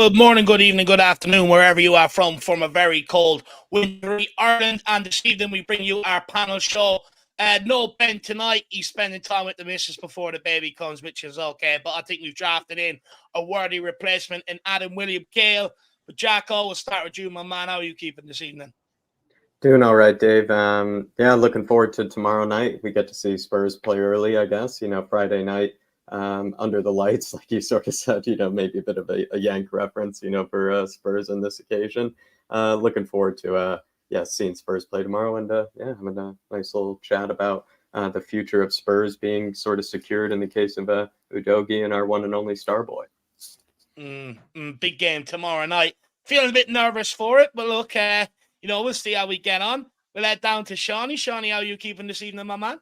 Good morning, good evening, good afternoon, wherever you are from a very cold, wintry Ireland. And this evening we bring you our panel show. No Ben tonight. He's spending time with the missus before the baby comes, which is okay. But I think we've drafted in a worthy replacement in Adam William Gale. But Jacko, we'll start with you, my man. How are you keeping this evening? Doing all right, Dave. Yeah, looking forward to tomorrow night. We get to see Spurs play early, I guess. Friday night under the lights, like you sort of said. Maybe a bit of a Yank reference, for Spurs on this occasion. Looking forward to seeing Spurs play tomorrow, and having a nice little chat about the future of Spurs being sort of secured in the case of Udogie and our one and only star boy. Big game tomorrow night. Feeling a bit nervous for it, but look, we'll see how we get on. We'll head down to Shawnee. Shawnee, how are you keeping this evening, my man?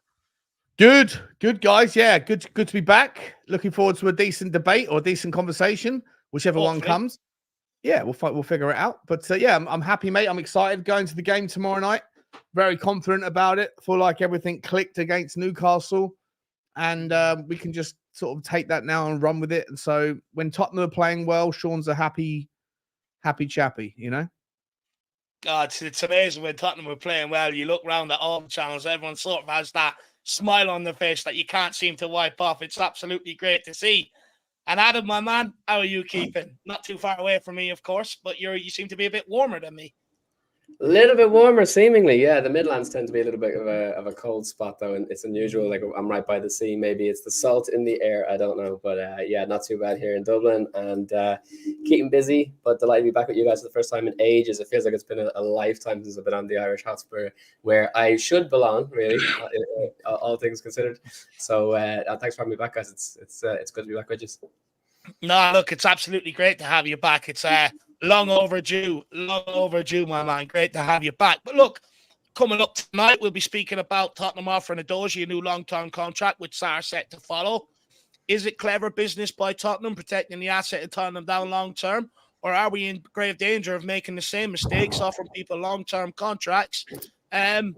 Good, guys. Yeah, good to be back. Looking forward to a decent debate or a decent conversation, whichever one comes. Yeah, we'll figure it out. But I'm happy, mate. I'm excited going to the game tomorrow night. Very confident about it. Feel like everything clicked against Newcastle, and we can just sort of take that now and run with it. And so when Tottenham are playing well, Sean's a happy chappy, God, it's amazing when Tottenham are playing well. You look around at all the channels, everyone sort of has that smile on their face that you can't seem to wipe off. It's absolutely great to see. And Adam, my man, how are you keeping? Not too far away from me, of course, but you seem to be a bit warmer than me. A little bit warmer, seemingly. Yeah, the Midlands tend to be a little bit of a cold spot, though, and it's unusual. Like, I'm right by the sea. Maybe it's the salt in the air. I don't know, but not too bad here in Dublin, and keeping busy. But delighted to be back with you guys for the first time in ages. It feels like it's been a lifetime since I've been on the Irish Hotspur, where I should belong, really, all things considered. So thanks for having me back, guys. It's good to be back with you. No, look, it's absolutely great to have you back. It's long overdue, my man. Great to have you back. But look, coming up tonight, we'll be speaking about Tottenham offering Udogie a new long-term contract with Sarr set to follow. Is it clever business by Tottenham protecting the asset and turning them down long-term? Or are we in grave danger of making the same mistakes, offering people long-term contracts? And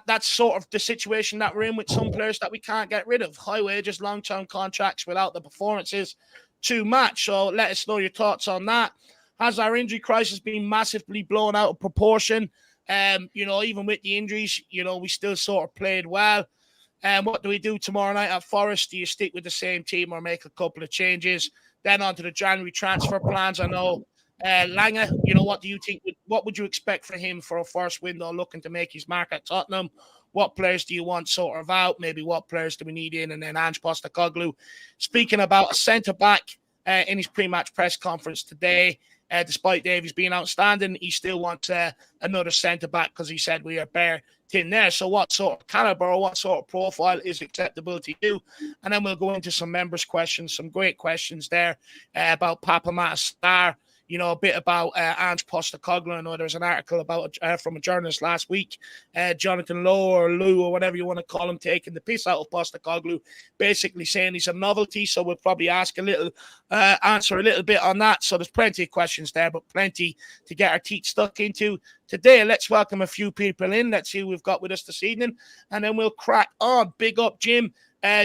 that's sort of the situation that we're in with some players that we can't get rid of. High wages, long-term contracts without the performances to match. So let us know your thoughts on that. Has our injury crisis been massively blown out of proportion? Even with the injuries, we still sort of played well. What do we do tomorrow night at Forest? Do you stick with the same team or make a couple of changes? Then on to the January transfer plans. I know Lange, what do you think? What would you expect for him for a first window looking to make his mark at Tottenham? What players do you want sort of out? Maybe what players do we need in? And then Ange Postecoglou speaking about a centre-back in his pre-match press conference today. Despite Davies being outstanding, he still wants another centre-back because he said we are bare tin there. So what sort of calibre or what sort of profile is acceptable to you? And then we'll go into some members' questions, some great questions there about Papa Sarr. A bit about Ange Postecoglou. I know there's an article about from a journalist last week, Jonathan Lowe or Lou or whatever you want to call him, taking the piss out of Postecoglou, basically saying he's a novelty. So we'll probably answer a little bit on that. So there's plenty of questions there, but plenty to get our teeth stuck into today. Let's welcome a few people in. Let's see who we've got with us this evening, and then we'll crack on. Big up, Jim.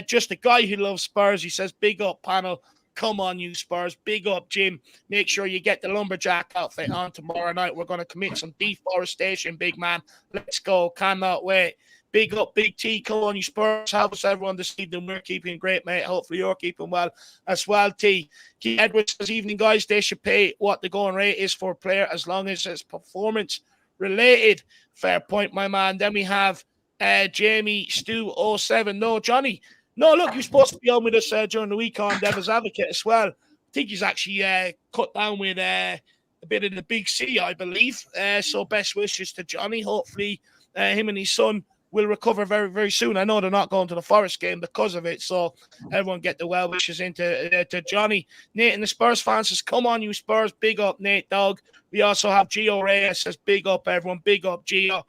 Just a guy who loves Spurs. He says, big up, panel. Come on, you Spurs. Big up, Jim. Make sure you get the lumberjack outfit on tomorrow night. We're going to commit some deforestation, big man. Let's go. Cannot wait. Big up, Big T. Come on, you Spurs. How is everyone this evening? We're keeping great, mate. Hopefully you're keeping well as well, T. Keith Edwards this evening, guys. They should pay what the going rate is for a player as long as it's performance related. Fair point, my man. Then we have Jamie Stu 07. No, Johnny. No, look, you're supposed to be on with us during the week on Devil's Advocate as well. I think he's actually cut down with a bit of the big C, I believe. So best wishes to Johnny. Hopefully him and his son will recover very, very soon. I know they're not going to the Forest game because of it. So everyone get the well wishes into to Johnny. Nate and the Spurs fans says, come on, you Spurs. Big up, Nate Dog. We also have Gio Reyes says, big up, everyone. Big up, Gio.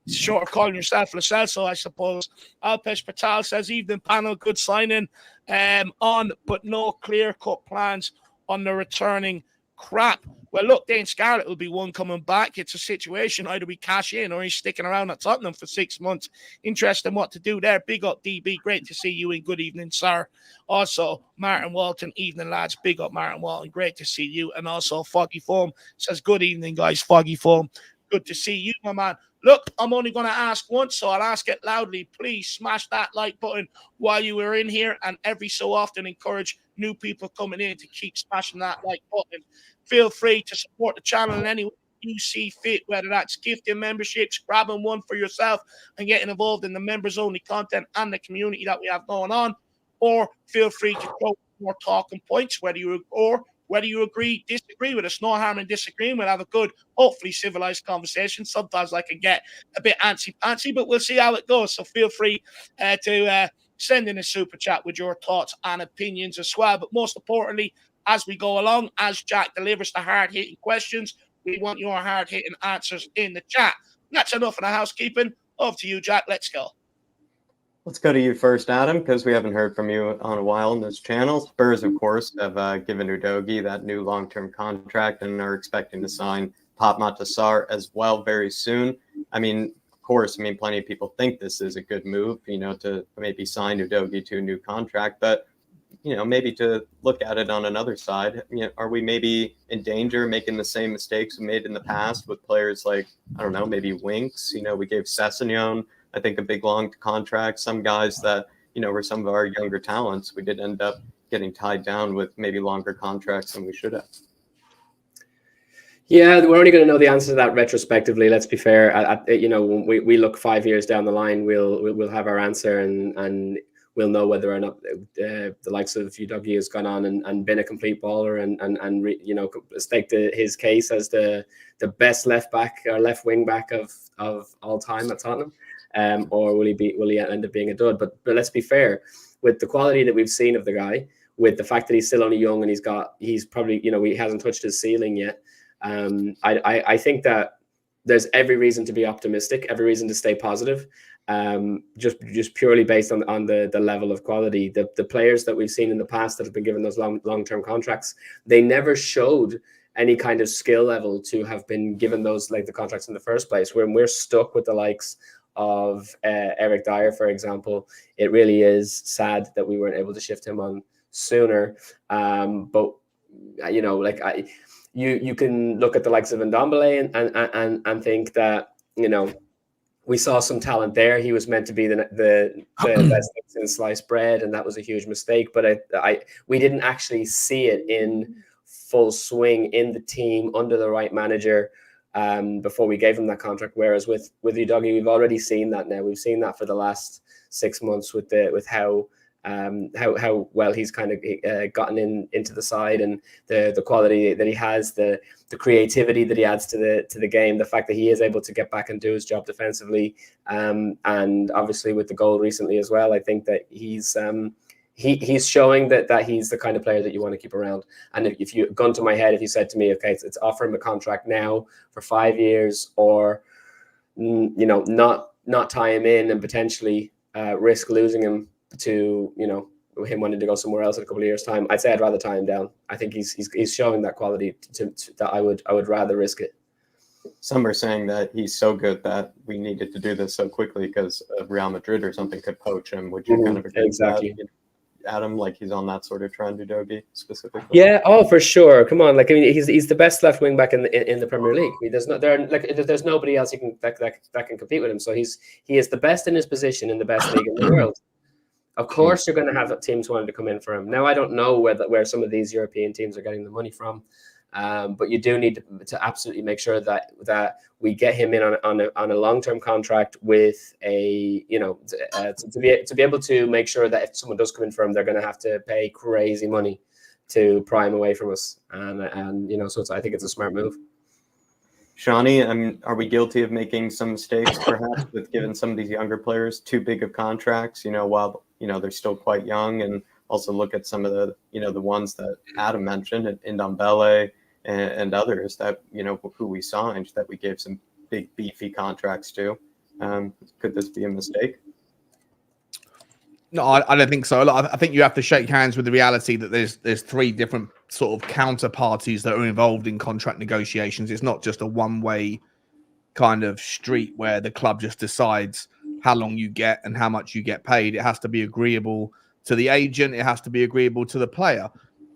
Short of calling yourself Lo Celso, I suppose. Alpesh Patel says, evening panel, good signing but no clear-cut plans on the returning crap. Well, look, Dane Scarlett will be one coming back. It's a situation. Either we cash in or he's sticking around at Tottenham for 6 months. Interesting what to do there. Big up, DB. Great to see you in. Good evening, sir. Also, Martin Walton. Evening, lads. Big up, Martin Walton. Great to see you. And also, Foggy Foam says, good evening, guys. Foggy Foam. Good to see you, my man. Look, I'm only going to ask once, so I'll ask it loudly. Please smash that like button while you were in here, and every so often encourage new people coming in to keep smashing that like button. Feel free to support the channel in any way you see fit, whether that's gifting memberships, grabbing one for yourself, and getting involved in the members-only content and the community that we have going on, or feel free to throw more talking points, whether you agree, disagree with us. No harm in disagreeing. We'll have a good, hopefully civilized conversation. Sometimes I can get a bit antsy-pantsy, but we'll see how it goes. So feel free to send in a super chat with your thoughts and opinions as well. But most importantly, as we go along, as Jack delivers the hard-hitting questions, we want your hard-hitting answers in the chat. That's enough of the housekeeping. Over to you, Jack. Let's go. Let's go to you first, Adam, because we haven't heard from you on a while on this channel. Spurs, of course, have given Udogie that new long-term contract and are expecting to sign Papma Sarr as well very soon. I mean, of course, plenty of people think this is a good move, to maybe sign Udogie to a new contract, but maybe to look at it on another side, are we maybe in danger of making the same mistakes we made in the past with players like, I don't know, maybe Winks? We gave Sessegnon, I think, a big long contract. Some guys that, were some of our younger talents, we did end up getting tied down with maybe longer contracts than we should have. Yeah, we're only going to know the answer to that retrospectively. Let's be fair. When we look 5 years down the line, we'll have our answer, and we'll know whether or not the likes of Udogie has gone on and been a complete baller and staked his case as the best left back or left wing back of all time at Tottenham. Or will he end up being a dud? But let's be fair, with the quality that we've seen of the guy, with the fact that he's still only young and he's probably, he hasn't touched his ceiling yet. I think that there's every reason to be optimistic, every reason to stay positive. Just purely based on the level of quality. The players that we've seen in the past that have been given those long-term contracts, they never showed any kind of skill level to have been given those the contracts in the first place. When we're stuck with the likes of Eric Dyer, for example, it really is sad that we weren't able to shift him on sooner. But you can look at the likes of Ndombele and think that we saw some talent there. He was meant to be the best in sliced bread, and that was a huge mistake. But we didn't actually see it in full swing in the team under the right manager before we gave him that contract. Whereas with Udogie, we've already seen that now. We've seen that for the last 6 months with how well he's kind of gotten into the side, and the quality that he has, the creativity that he adds to the game, the fact that he is able to get back and do his job defensively, and obviously with the goal recently as well. I think that he's showing that he's the kind of player that you want to keep around. And if you gun to my head, if you said to me, okay, it's offer him a contract now for 5 years, or not tie him in and potentially risk losing him to him wanting to go somewhere else in a couple of years' time, I'd say I'd rather tie him down. I think he's showing that quality that I would rather risk it. Some are saying that he's so good that we needed to do this so quickly because of Real Madrid or something could poach him. Would you kind of agree exactly with that, Adam? Like, he's on that sort of trend, Udogie specifically. Yeah, for sure. Come on, he's the best left wing back in the Premier League. There's nobody else that can compete with him. So he is the best in his position in the best league in the world. Of course, you're going to have teams wanting to come in for him. Now, I don't know where some of these European teams are getting the money from, but you do need to absolutely make sure that we get him in on a long-term contract with to be able to make sure that if someone does come in for him, they're going to have to pay crazy money to pry him away from us. And so I think it's a smart move. Shawnee, are we guilty of making some mistakes perhaps with giving some of these younger players too big of contracts, while they're still quite young? And also look at some of the the ones that Adam mentioned, Ndombele and others that who we signed that we gave some big beefy contracts to. Could this be a mistake? No, I don't think so. I think you have to shake hands with the reality that there's three different sort of counterparties that are involved in contract negotiations. It's not just a one-way kind of street where the club just decides how long you get and how much you get paid. It has to be agreeable to the agent. It has to be agreeable to the player.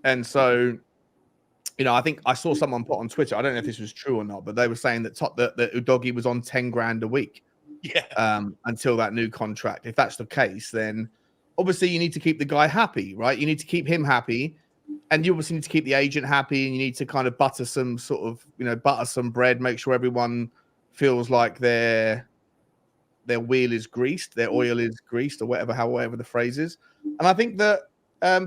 And so, you know, I think I saw someone put on Twitter, I don't know if this was true or not, but they were saying that that Udogie was on 10 grand a week until that new contract. If that's the case, then obviously you need to keep the guy happy, right? You need to keep him happy, and you obviously need to keep the agent happy, and you need to kind of butter some bread, make sure everyone feels like their wheel is greased, their oil is greased, or however the phrase is. And I think that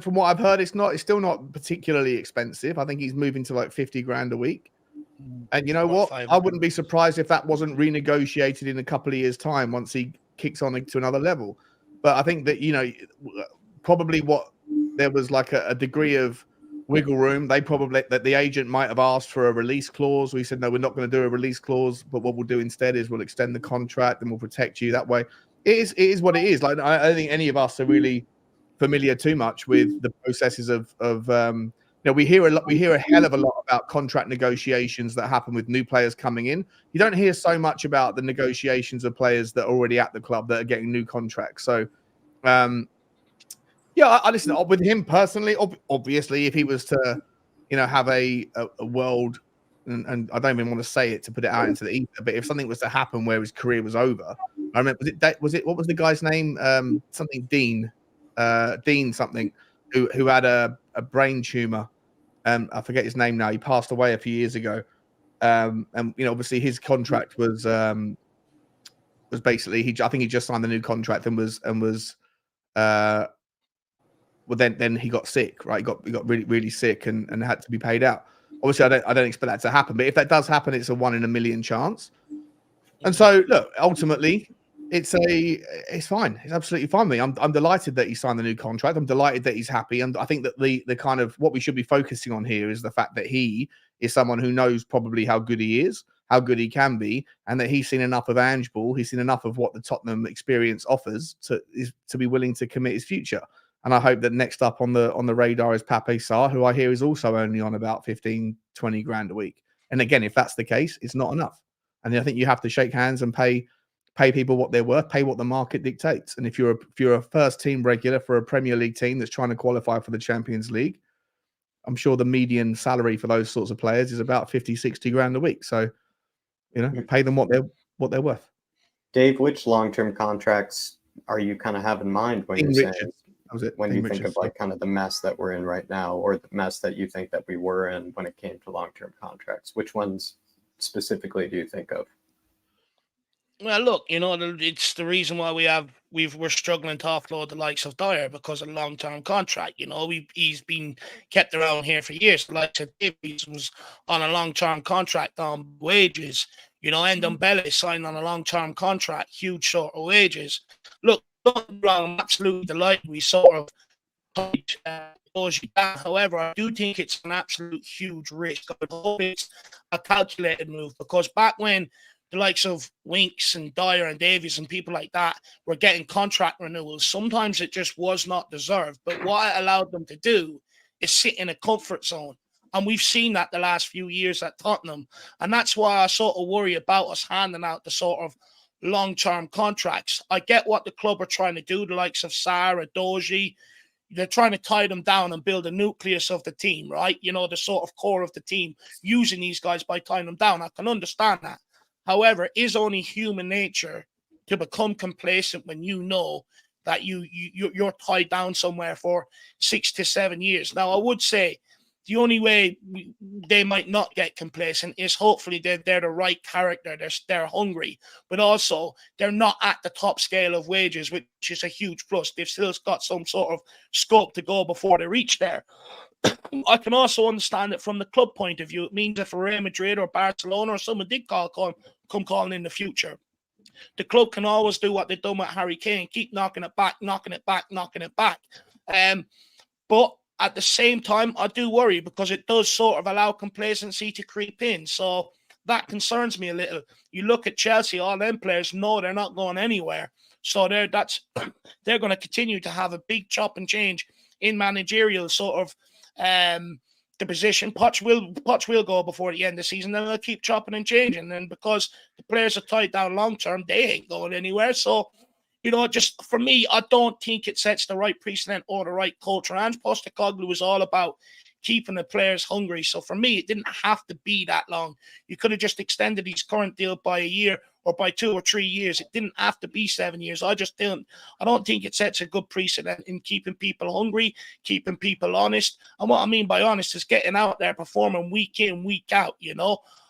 from what I've heard, it's still not particularly expensive. I think he's moving to like 50 grand a week. And you know what? I wouldn't be surprised if that wasn't renegotiated in a couple of years' time once he kicks on to another level. But I think that, you know, probably there was like a degree of wiggle room. That the agent might have asked for a release clause. We said, no, we're not going to do a release clause. But what we'll do instead is we'll extend the contract and we'll protect you that way. It is what it is. Like, I don't think any of us are really familiar too much with the processes of you know, we hear a hell of a lot about contract negotiations that happen with new players coming in. You don't hear so much about the negotiations of players that are already at the club that are getting new contracts. So, yeah, I listen with him personally. Obviously, if he was to, you know, have a world, and I don't even want to say it to put it out into the ether, but if something was to happen where his career was over, I remember what was the guy's name? Something Dean something, who had a brain tumor. I forget his name now. He passed away a few years ago. And you know, obviously his contract was basically I think he just signed the new contract and was well then he got sick, right? He got really, really sick and had to be paid out. Obviously, I don't expect that to happen, but if that does happen, it's a 1 in a million chance. And so, look, ultimately, it's fine. It's absolutely fine with me. I'm delighted that he signed the new contract. I'm delighted that he's happy. And I think that the kind of what we should be focusing on here is the fact that he is someone who knows probably how good he is, how good he can be, and that he's seen enough of Ange Ball. He's seen enough of what the Tottenham experience offers to be willing to commit his future. And I hope that next up on the radar is Pape Sarr, who I hear is also only on about 15, 20 grand a week. And again, if that's the case, it's not enough. And I think you have to shake hands and pay people what they're worth, pay what the market dictates. And if you're a first team regular for a Premier League team that's trying to qualify for the Champions League, I'm sure the median salary for those sorts of players is about 50, 60 grand a week. So, you know, pay them what they're worth. Dave, which long-term contracts are you kind of have in mind when you think of like kind of the mess that we're in right now, or the mess that you think that we were in when it came to long-term contracts? Which ones specifically do you think of? Well, look, you know, it's the reason why we're struggling to offload the likes of Dyer because of long-term contract. You know, he's been kept around here for years. The likes of Davies was on a long-term contract on wages. You know, Ndombele signed on a long-term contract, huge sort of wages. Look, don't get me wrong, I'm absolutely delighted we sort of Udogie down. However, I do think it's an absolute huge risk. I hope it's a calculated move, because back when the likes of Winks and Dyer and Davies and people like that were getting contract renewals, sometimes it just was not deserved. But what it allowed them to do is sit in a comfort zone. And we've seen that the last few years at Tottenham. And that's why I sort of worry about us handing out the sort of long-term contracts. I get what the club are trying to do, the likes of Sarr, Udogie. They're trying to tie them down and build a nucleus of the team, right? You know, the sort of core of the team, using these guys by tying them down. I can understand that. However, it is only human nature to become complacent when you know that you're tied down somewhere for 6 to 7 years. Now, I would say the only way they might not get complacent is hopefully they're the right character, they're hungry, but also they're not at the top scale of wages, which is a huge plus. They've still got some sort of scope to go before they reach there. I can also understand it from the club point of view. It means if Real Madrid or Barcelona or someone did come calling in the future, the club can always do what they've done with Harry Kane, keep knocking it back. But at the same time, I do worry because it does sort of allow complacency to creep in. So that concerns me a little. You look at Chelsea, all them players know they're not going anywhere. So they're going to continue to have a big chop and change in managerial sort of the position. Poch will go before the end of the season, then they'll keep chopping and changing. And because the players are tied down long term, they ain't going anywhere. So, just for me, I don't think it sets the right precedent or the right culture. And Postecoglou was all about keeping the players hungry. So for me, it didn't have to be that long. You could have just extended his current deal by a year or by 2 or 3 years. It didn't have to be 7 years. I don't think it sets a good precedent in keeping people hungry, keeping people honest. And what I mean by honest is getting out there, performing week in, week out,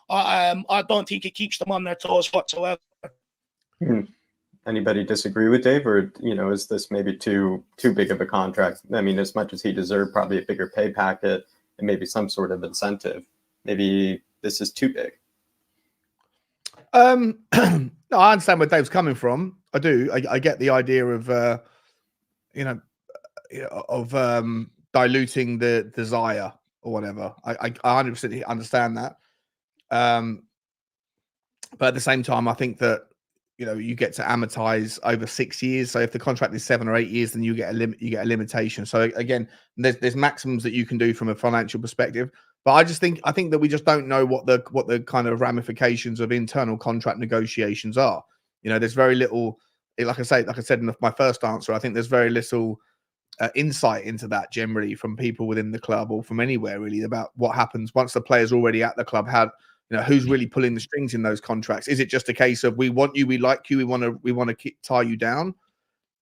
I don't think it keeps them on their toes whatsoever. Anybody disagree with Dave, or is this maybe too big of a contract? I mean, as much as he deserved probably a bigger pay packet and maybe some sort of incentive, maybe this is too big. No, I understand where Dave's coming from. I do. I get the idea of diluting the desire or whatever. I 100% understand that. But at the same time, I think that you get to amortize over 6 years. So if the contract is 7 or 8 years, then you get a limitation. So again, there's maximums that you can do from a financial perspective. But I think that we just don't know what the kind of ramifications of internal contract negotiations are. There's very little, like I said in my first answer, I think there's very little insight into that generally from people within the club or from anywhere really about what happens once the player's already at the club. Who's really pulling the strings in those contracts? Is it just a case of we want you, we like you, we want to tie you down,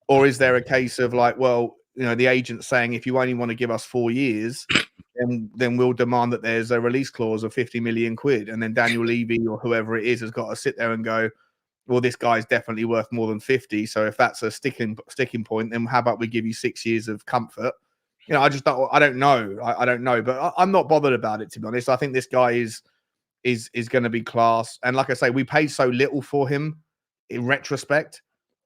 or is there a case of like, well, the agent saying if you only want to give us 4 years, then we'll demand that there's a release clause of 50 million quid, and then Daniel Levy or whoever it is has got to sit there and go, well, this guy's definitely worth more than 50. So if that's a sticking point, then how about we give you 6 years of comfort? I don't know, but I'm not bothered about it, to be honest. I think this guy is going to be class. And like I say, we paid so little for him in retrospect,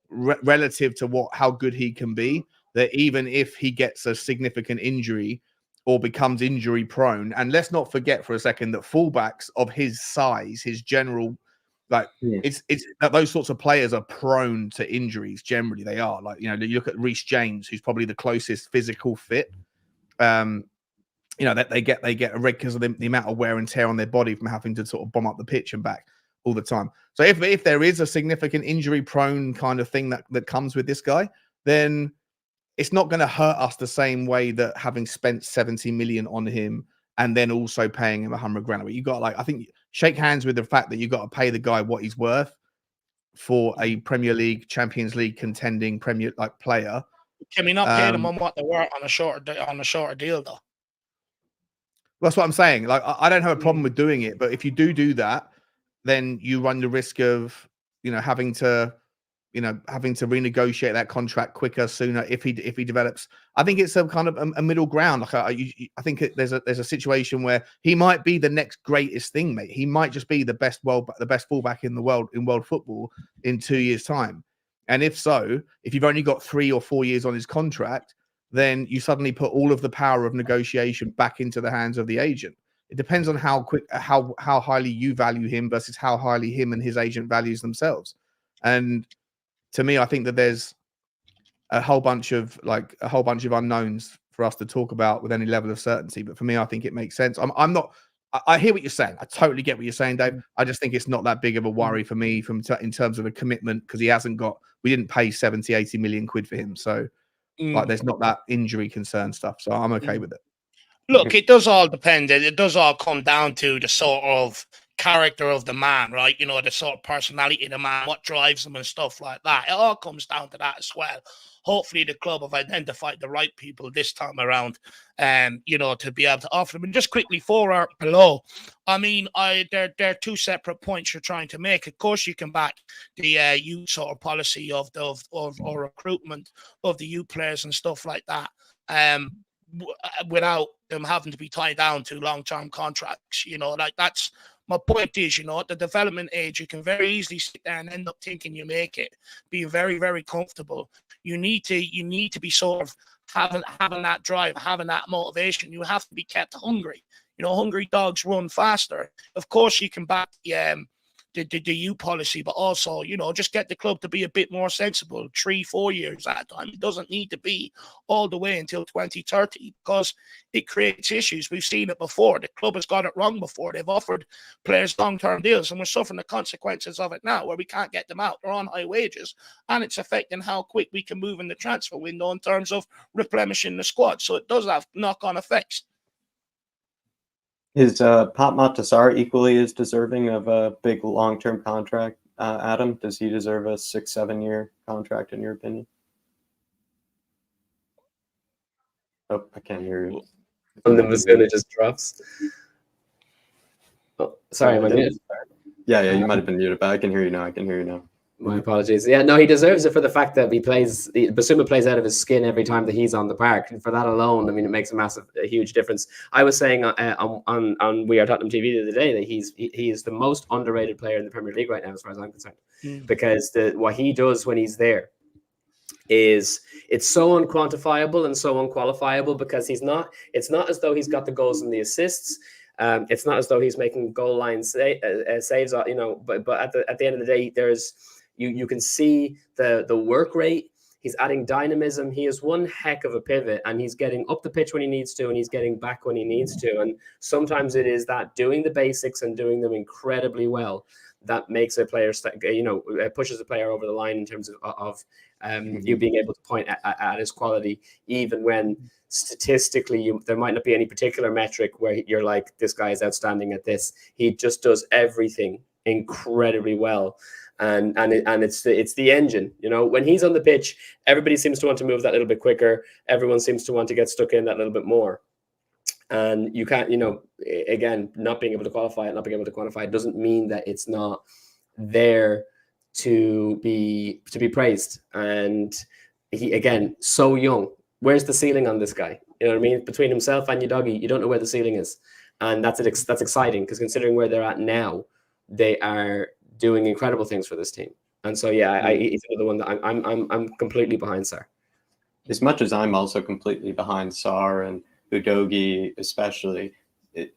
relative to how good he can be, that even if he gets a significant injury or becomes injury prone, and let's not forget for a second that fullbacks of his size, his general, it's that those sorts of players are prone to injuries. Generally, they are. You look at Reece James, who's probably the closest physical fit. That they get a red because of the amount of wear and tear on their body from having to sort of bomb up the pitch and back all the time. So if there is a significant injury prone kind of thing that comes with this guy, then it's not going to hurt us the same way that having spent 70 million on him and then also paying him 100 grand. You got I think shake hands with the fact that you got to pay the guy what he's worth for a Premier League, Champions League contending player. Can we not pay them on what they were on a shorter deal though? That's what I'm saying. I don't have a problem with doing it, but if you do that, then you run the risk of having to renegotiate that contract quicker, sooner if he develops. I think it's a kind of a middle ground. I think there's a situation where he might be the next greatest thing, mate. He might just be the best fullback in the world in world football in 2 years' time. And if so, if you've only got 3 or 4 years on his contract, then you suddenly put all of the power of negotiation back into the hands of the agent. It depends on how highly you value him versus how highly him and his agent values themselves. And to me, I think that there's a whole bunch of unknowns for us to talk about with any level of certainty. But for me, I think it makes sense. I hear what you're saying. I totally get what you're saying, Dave. I just think it's not that big of a worry for me in terms of a commitment, because we didn't pay 70, 80 million quid for him. So there's not that injury concern stuff. So I'm okay with it. Look, it does all depend. It does all come down to the sort of character of the man, right? The sort of personality of the man, what drives him and stuff like that. It all comes down to that as well. Hopefully the club have identified the right people this time around, to be able to offer them. And just quickly, 4 or below, I mean, there are 2 separate points you're trying to make. Of course, you can back the youth sort of policy of recruitment of the youth players and stuff like that, without them having to be tied down to long-term contracts. That's my point is, at the development age, you can very easily sit there and end up thinking you make it, being very, very comfortable. You need to be sort of having that drive, having that motivation. You have to be kept hungry. Hungry dogs run faster. Of course, you can back the the U policy, but also, you know, just get the club to be a bit more sensible 3-4 years at a time. It doesn't need to be all the way until 2030 because it creates issues. We've seen it before. The club has got it wrong before. They've offered players long-term deals, and we're suffering the consequences of it now, where we can't get them out. They're on high wages, and it's affecting how quick we can move in the transfer window in terms of replenishing the squad. So it does have knock-on effects. Is Patmat Sarr equally as deserving of a big long-term contract, Adam? Does he deserve a 6-7 year contract in your opinion? Oh, I can't hear you. And the Basuna just drops. Oh, sorry, am I muted? Yeah, you might have been muted, but I can hear you now. I can hear you now. My apologies. Yeah, no, he deserves it for the fact that Basuma plays out of his skin every time that he's on the park. And for that alone, I mean, it makes a huge difference. I was saying on We Are Tottenham TV the other day that he is the most underrated player in the Premier League right now, as far as I'm concerned, because what he does when he's there is it's so unquantifiable and so unqualifiable, because it's not as though he's got the goals and the assists. It's not as though he's making goal line saves, you know, but at the end of the day, you can see the work rate. He's adding dynamism. He is one heck of a pivot, and he's getting up the pitch when he needs to, and he's getting back when he needs to. And sometimes it is that doing the basics and doing them incredibly well that makes a player, you know, pushes a player over the line in terms of you being able to point at his quality, even when statistically there might not be any particular metric where you're like, this guy is outstanding at this. He just does everything incredibly well. And it's the engine, you know. When he's on the pitch, everybody seems to want to move that little bit quicker. Everyone seems to want to get stuck in that little bit more. And you can't, you know, again, not being able to qualify it doesn't mean that it's not there to be praised. And he, again, so young. Where's the ceiling on this guy? You know what I mean? Between himself and Udogie, you don't know where the ceiling is, and that's exciting, because considering where they're at now, they are doing incredible things for this team. And so, yeah, he's another one that I'm completely behind Sarr. As much as I'm also completely behind Sarr and Udogie, especially,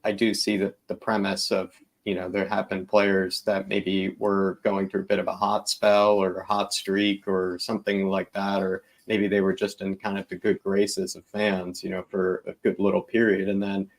I do see the premise of, you know, there have been players that maybe were going through a bit of a hot spell or a hot streak or something like that, or maybe they were just in kind of the good graces of fans, you know, for a good little period. And then,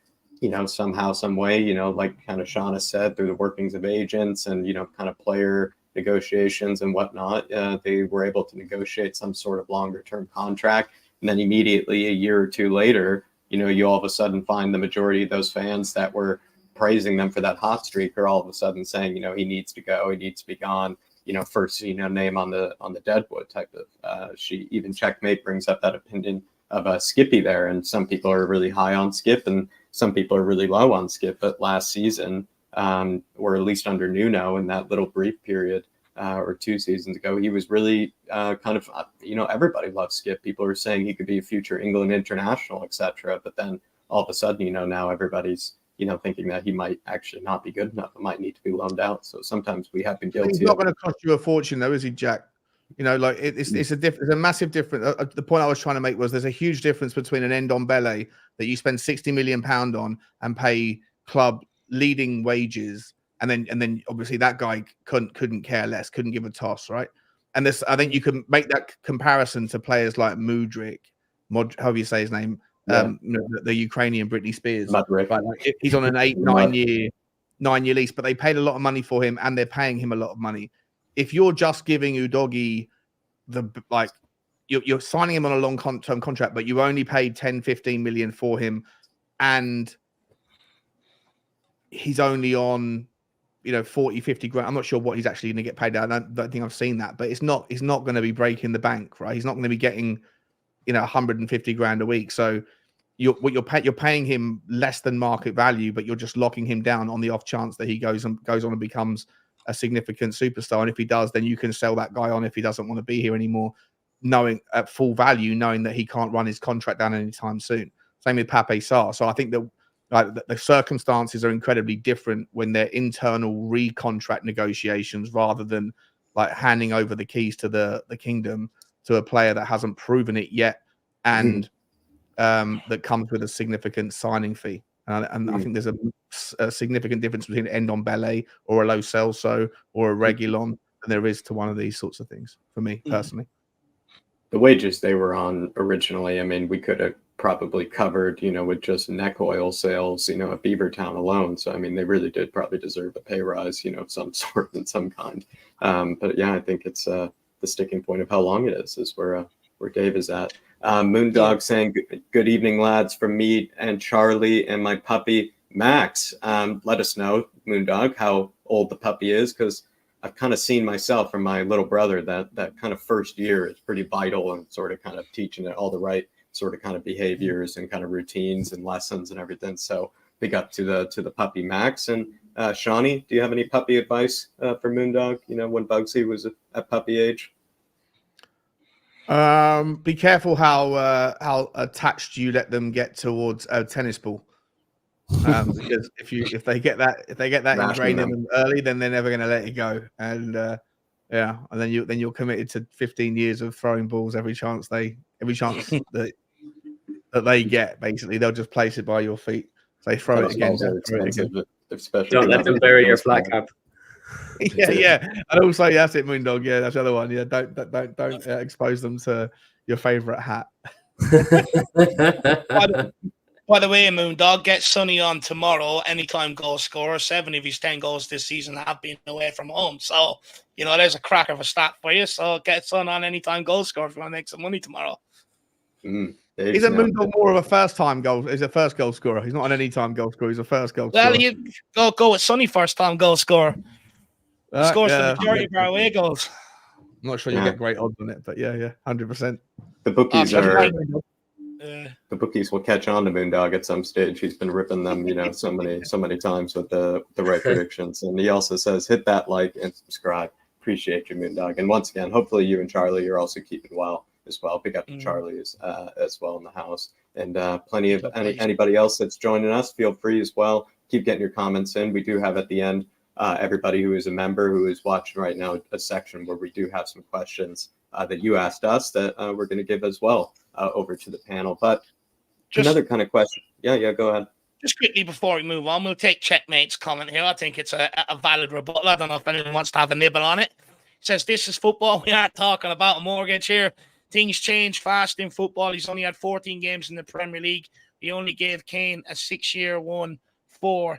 you know, somehow, some way, you know, like kind of Shauna said, through the workings of agents and, you know, kind of player negotiations and whatnot, they were able to negotiate some sort of longer term contract. And then immediately a year or two later, you know, you all of a sudden find the majority of those fans that were praising them for that hot streak are all of a sudden saying, you know, he needs to go, he needs to be gone. You know, first, you know, name on the deadwood type of. Even Checkmate brings up that opinion of Skippy there, and some people are really high on Skip, and some people are really low on Skip. But last season, or at least under Nuno, in that little brief period, or 2 seasons ago, he was really kind of, you know, everybody loves Skip. People were saying he could be a future England international, etc. But then all of a sudden, you know, now everybody's, you know, thinking that he might actually not be good enough and might need to be loaned out. So sometimes we have been guilty. He's not going to cost you a fortune, though, is he, Jack? You know, like it's a massive difference. The point I was trying to make was there's a huge difference between an Ndombele that you spend £60 million on and pay club leading wages, and then obviously that guy couldn't care less, couldn't give a toss, right? And this, I think you can make that comparison to players like Mudryk, however you say his name. Yeah. The Ukrainian Britney Spears. Right? Like, he's on an 9 year lease, but they paid a lot of money for him, and they're paying him a lot of money. If you're just giving Udogie you're signing him on a long-term contract, but you only paid 10-15 million for him, and he's only on, you know, 40-50 grand. I'm not sure what he's actually going to get paid out. I don't think I've seen that, but it's not going to be breaking the bank, right? He's not going to be getting, you know, 150 grand a week. So you're paying him less than market value, but you're just locking him down on the off chance that he goes on and becomes a significant superstar. And if he does, then you can sell that guy on if he doesn't want to be here anymore, knowing at full value, knowing that he can't run his contract down anytime soon. Same with Pape Sarr. So I think that the circumstances are incredibly different when they're internal re-contract negotiations, rather than like handing over the keys to the kingdom to a player that hasn't proven it yet, and that comes with a significant signing fee. And I think there's a significant difference between an Ndombele or a Lo Celso or a Reguilon than there is to one of these sorts of things, for me personally. The wages they were on originally, I mean, we could have probably covered, with just neck oil sales, at Beavertown alone. So, I mean, they really did probably deserve a pay rise, of some sort and some kind. But yeah, I think it's the sticking point of how long it is where Dave is at. Moondog saying, good evening, lads, from me and Charlie and my puppy, Max. Let us know, Moondog, how old the puppy is, because I've kind of seen myself from my little brother that kind of first year is pretty vital and sort of kind of teaching it all the right sort of kind of behaviors and kind of routines and lessons and everything. So big up to the puppy Max. And Shawnee, do you have any puppy advice for Moondog? When Bugsy was at puppy age? Be careful how attached you let them get towards a tennis ball. Because if they get that ingrained in them early, then they're never going to let it go. And and then you're committed to 15 years of throwing balls every chance that they get. Basically, they'll just place it by your feet. So they throw it again. Don't let them bury your flat cap. yeah. And also, that's it, Moondog. Yeah, that's the other one. Yeah, don't expose them to your favorite hat. By the way, Moondog, get Sonny on tomorrow. Anytime goal scorer. 7 of his 10 goals this season have been away from home. So, there's a cracker of a stat for you. So get Son on anytime goal scorer if you want to make some money tomorrow. Isn't Moondog more of a first-time goal? He's a first goal scorer. He's not an anytime goal scorer. He's a first goal scorer. Well, you go with Sonny first-time goal scorer. Scores the majority of our away goals. I'm not sure you get great odds on it, but yeah, 100%. The bookies the bookies will catch on to Moondog at some stage. He's been ripping them, so many times with the right predictions. And he also says, hit that like and subscribe. Appreciate you, Moondog. And once again, hopefully you and Charlie are also keeping well as well. Big up to Charlie as well in the house. And plenty of anybody else that's joining us, feel free as well. Keep getting your comments in. We do have at the end, everybody who is a member who is watching right now, a section where we do have some questions that you asked us that we're going to give as well over to the panel. But another kind of question. Yeah, go ahead. Just quickly before we move on, we'll take Checkmate's comment here. I think it's a valid rebuttal. I don't know if anyone wants to have a nibble on it. It says, this is football. We aren't talking about a mortgage here. Things change fast in football. He's only had 14 games in the Premier League. We only gave Kane a 6-year 1-4.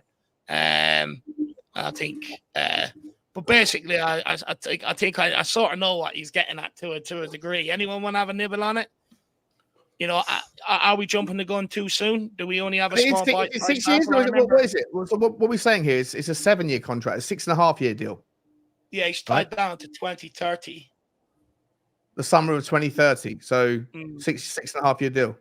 I think, but basically, I think I sort of know what he's getting at to a degree. Anyone want to have a nibble on it? Are we jumping the gun too soon? Do we only have a small bite? It's 6 years. What is it? What we're saying here is it's a 7-year contract, a 6.5-year deal. Yeah, he's tied down to 2030. The summer of 2030. So 6.5-year deal.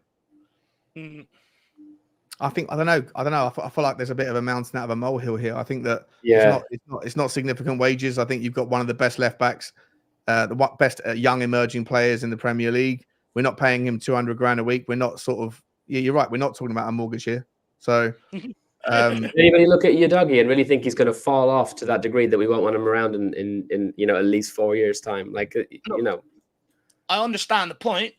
I don't know. I feel like there's a bit of a mountain out of a molehill here. I think that it's not significant wages. I think you've got one of the best left backs, the best young emerging players in the Premier League. We're not paying him 200 grand a week. We're not you're right. We're not talking about a mortgage here. So anybody look at Udogie and really think he's going to fall off to that degree that we won't want him around in at least 4 years time? I understand the point.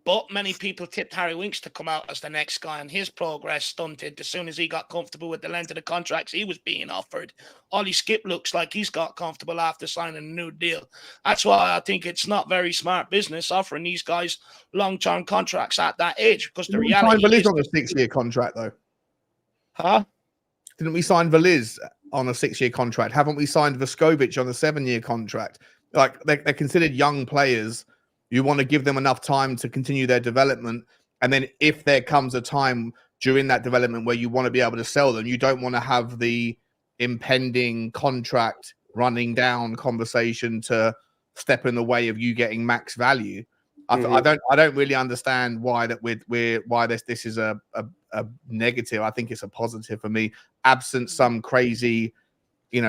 But many people tipped Harry Winks to come out as the next guy, and his progress stunted as soon as he got comfortable with the length of the contracts he was being offered. Ollie Skip looks like he's got comfortable after signing a new deal. That's why I think it's not very smart business offering these guys long-term contracts at that age, because the reality is... on a 6-year contract, though. Huh? Didn't we sign Valiz on a 6-year contract? Haven't we signed Voskovic on a 7-year contract? Like, they're considered young players. You want to give them enough time to continue their development. And then if there comes a time during that development where you want to be able to sell them, you don't want to have the impending contract running down conversation to step in the way of you getting max value. I don't really understand why this is a negative. I think it's a positive for me, absent some crazy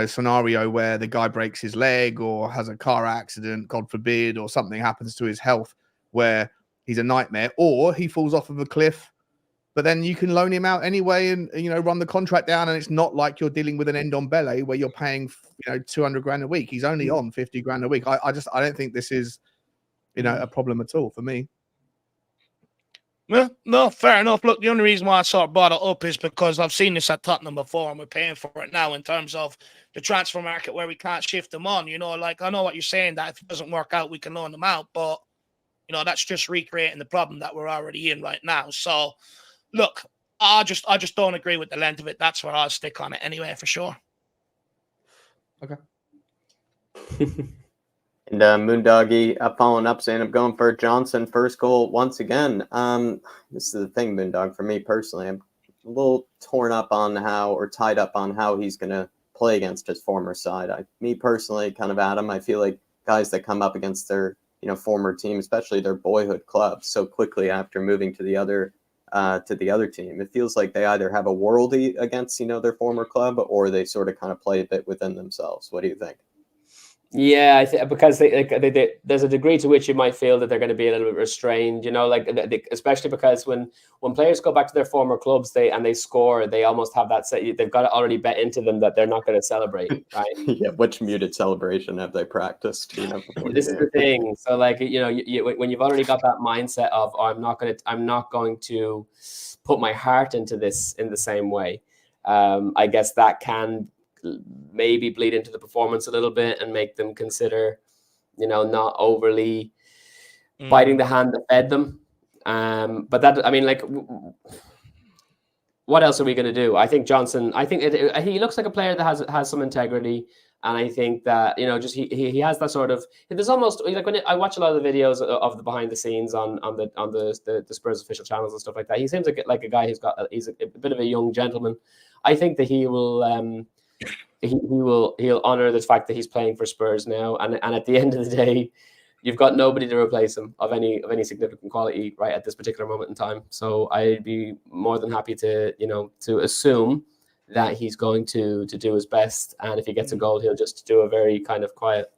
scenario where the guy breaks his leg or has a car accident, God forbid, or something happens to his health where he's a nightmare, or he falls off of a cliff, but then you can loan him out anyway and, run the contract down. And it's not like you're dealing with an Ndombele where you're paying, 200 grand a week. He's only on 50 grand a week. I don't think this is, a problem at all for me. Yeah, no, fair enough. Look, the only reason why I sort of brought it up is because I've seen this at Tottenham before, and we're paying for it now in terms of the transfer market where we can't shift them on. Like, I know what you're saying, that if it doesn't work out, we can loan them out, but that's just recreating the problem that we're already in right now. So, look, I just don't agree with the length of it. That's where I'll stick on it anyway, for sure. Okay. And Moondoggy following up saying, I'm going for Johnson first goal once again. This is the thing, Moondog, for me personally. I'm a little tied up on how he's going to play against his former side. Me personally, kind of Adam, I feel like guys that come up against their former team, especially their boyhood club, so quickly after moving to the other team, it feels like they either have a worldie against their former club, or they sort of kind of play a bit within themselves. What do you think? Yeah, because there's a degree to which you might feel that they're going to be a little bit restrained, especially because when players go back to their former clubs, they score, they almost have that they've got it already bet into them that they're not going to celebrate, right? Yeah, which muted celebration have they practiced? Before this is the thing. So, when you've already got that mindset of, oh, I'm not going to put my heart into this in the same way. I guess that can maybe bleed into the performance a little bit and make them consider, not overly biting the hand that fed them. But that, I mean, what else are we going to do? I think Johnson, he looks like a player that has some integrity. And I think that, just he has that sort of, there's almost like when I watch a lot of the videos of the behind the scenes on the Spurs official channels and stuff like that, he seems like a guy he's a bit of a young gentleman. I think that he will, he'll honor the fact that he's playing for Spurs now, and at the end of the day, you've got nobody to replace him of any significant quality right at this particular moment in time. So I'd be more than happy to assume that he's going to do his best, and if he gets a goal, he'll just do a very kind of quiet.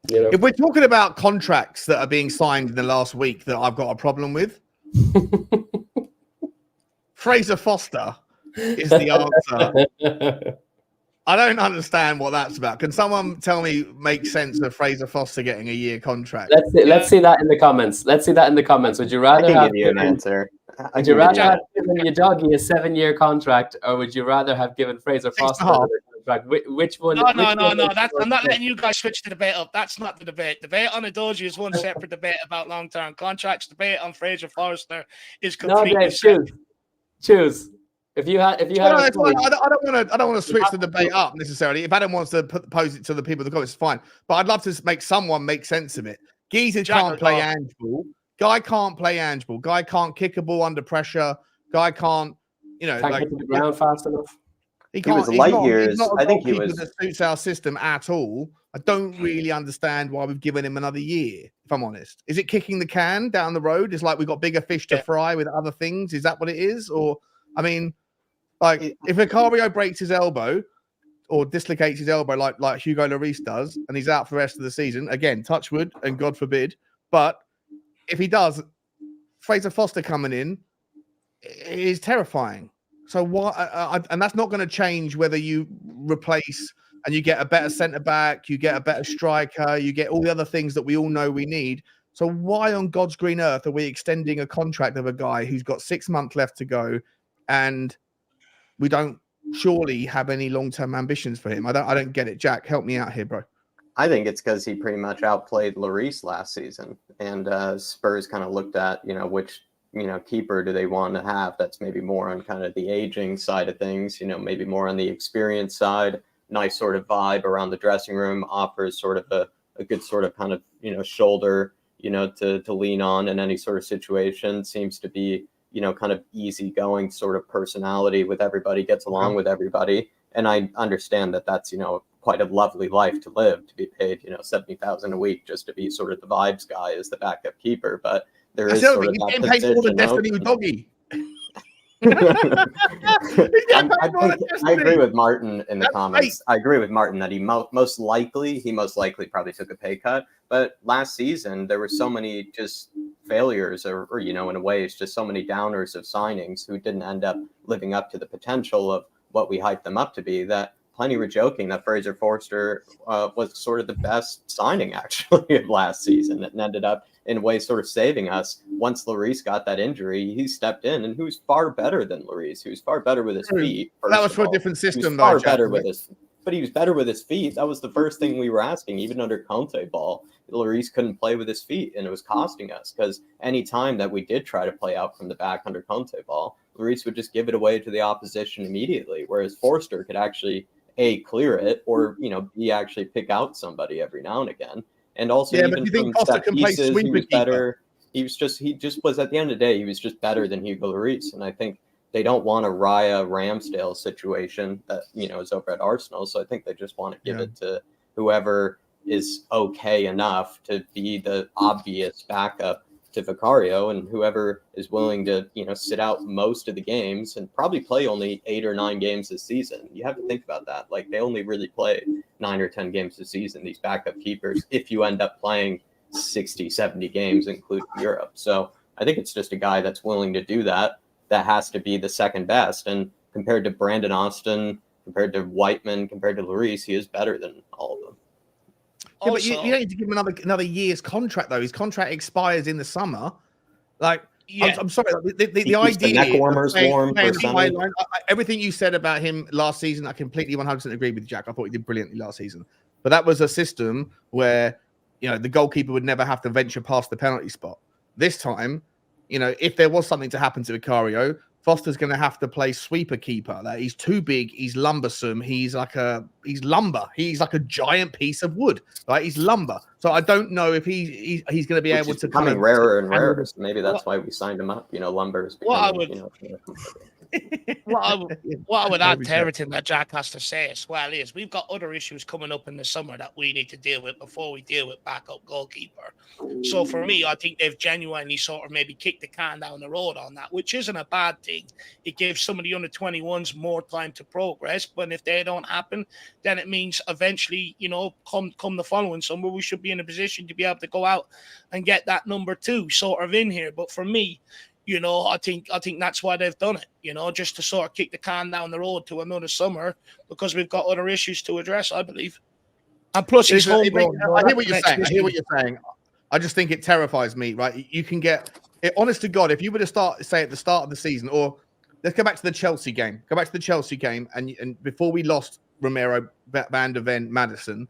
If we're talking about contracts that are being signed in the last week that I've got a problem with, Fraser Forster is the answer. I don't understand what that's about. Can someone tell me make sense of Fraser Forster getting a year contract? Let's see that in the comments. Would you rather have give you an answer? Would you rather have given Udogie a 7-year contract, or would you rather have given Fraser Forster another contract? Which one? No. I'm not letting you guys switch the debate up. That's not the debate. Debate on Udogie is one separate debate about long-term contracts. Debate on Fraser Forster is completely no, Dave, choose. If you had, I don't want to switch the debate up necessarily. If Adam wants to pose it to the people in the comments, it's fine. But I'd love to make someone make sense of it. Geezer can't play handball. Guy can't play handball. Guy can't kick a ball under pressure. Guy can't, can't get to the ground fast enough. He can't. Was light years. He's not I think he was. That suits our system at all. I don't really understand why we've given him another year. If I'm honest, is it kicking the can down the road? It's like we've got bigger fish to fry with other things. Is that what it is? Or I mean. Like if Vicario breaks his elbow or dislocates his elbow like Hugo Lloris does, and he's out for the rest of the season, again, touch wood and God forbid. But if he does, Fraser Forster coming in is terrifying. So why? And that's not going to change whether you replace and you get a better centre back, you get a better striker, you get all the other things that we all know we need. So why on God's green earth are we extending a contract of a guy who's got 6 months left to go, and we don't surely have any long-term ambitions for him? I don't get it. Jack, help me out here, bro. I think it's because he pretty much outplayed Lloris last season, and Spurs kind of looked at which keeper do they want to have that's maybe more on kind of the aging side of things, maybe more on the experience side. Nice sort of vibe around the dressing room, offers sort of a good sort of kind of shoulder to lean on in any sort of situation. Seems to be kind of easygoing sort of personality with everybody, gets along with everybody. And I understand that that's, quite a lovely life to live, to be paid, $70,000 a week just to be sort of the vibes guy as the backup keeper. But there is sort of that position. More than Destiny Udogie. I agree with Martin in the comments. I agree with Martin that he most likely probably took a pay cut. But last season there were so many just failures, or in a way, it's just so many downers of signings who didn't end up living up to the potential of what we hyped them up to be, that plenty were joking that Fraser Forster was sort of the best signing actually of last season, and ended up in a way sort of saving us. Once Lloris got that injury, he stepped in, and who's far better than Lloris, who's far better with his feet. That was for a different system, though. Far better with his, but he was better with his feet. That was the first thing we were asking, even under Conte ball. Lloris couldn't play with his feet, and it was costing us, because any time that we did try to play out from the back under Conte ball, Lloris would just give it away to the opposition immediately, whereas Forster could actually clear it, or B, actually pick out somebody every now and again. And also, yeah, even but you think from Forster set can play pieces, he sweeper was keeper? better. He just was, at the end of the day, he was just better than Hugo Lloris. And I think they don't want a Raya Ramsdale situation that is over at Arsenal. So I think they just want to give it to whoever is okay enough to be the obvious backup to Vicario, and whoever is willing to sit out most of the games and probably play only 8 or 9 games this season. You have to think about that. Like, they only really play 9 or 10 games this season, these backup keepers, if you end up playing 60, 70 games, including Europe. So I think it's just a guy that's willing to do that. That has to be the second best. And compared to Brandon Austin, compared to Whiteman, compared to Lloris, he is better than all of them. Yeah, but you don't need to give him another year's contract, though. His contract expires in the summer. Like, Yeah. I'm sorry. The Keeps idea the neck warmers of warm playing for the Sunday. high line, everything you said about him last season, I completely 100% agree with Jack. I thought he did brilliantly last season. But that was a system where, the goalkeeper would never have to venture past the penalty spot. This time, if there was something to happen to Vicario, Foster's going to have to play sweeper keeper. Like, he's too big. He's lumbersome. He's lumber. He's like a giant piece of wood. Right? He's lumber. So I don't know if he's going to be able to becoming rarer and rarer. So maybe that's why we signed him up. Lumber is becoming, what I would add to everything that Jack has to say as well is we've got other issues coming up in the summer that we need to deal with before we deal with backup goalkeeper. So for me, I think they've genuinely sort of maybe kicked the can down the road on that, which isn't a bad thing. It gives some of the under 21s more time to progress, but if they don't happen, then it means eventually, come the following summer, we should be in a position to be able to go out and get that number 2 sort of in here. But for me, I think that's why they've done it, just to sort of kick the can down the road to another summer, because we've got other issues to address, I believe. And plus, he's homegrown. I hear what you're saying. I just think it terrifies me, right? You can get it, honest to God, if you were to say at the start of the season, or let's go back to the Chelsea game. And before we lost Romero, Van der Ven, Maddison,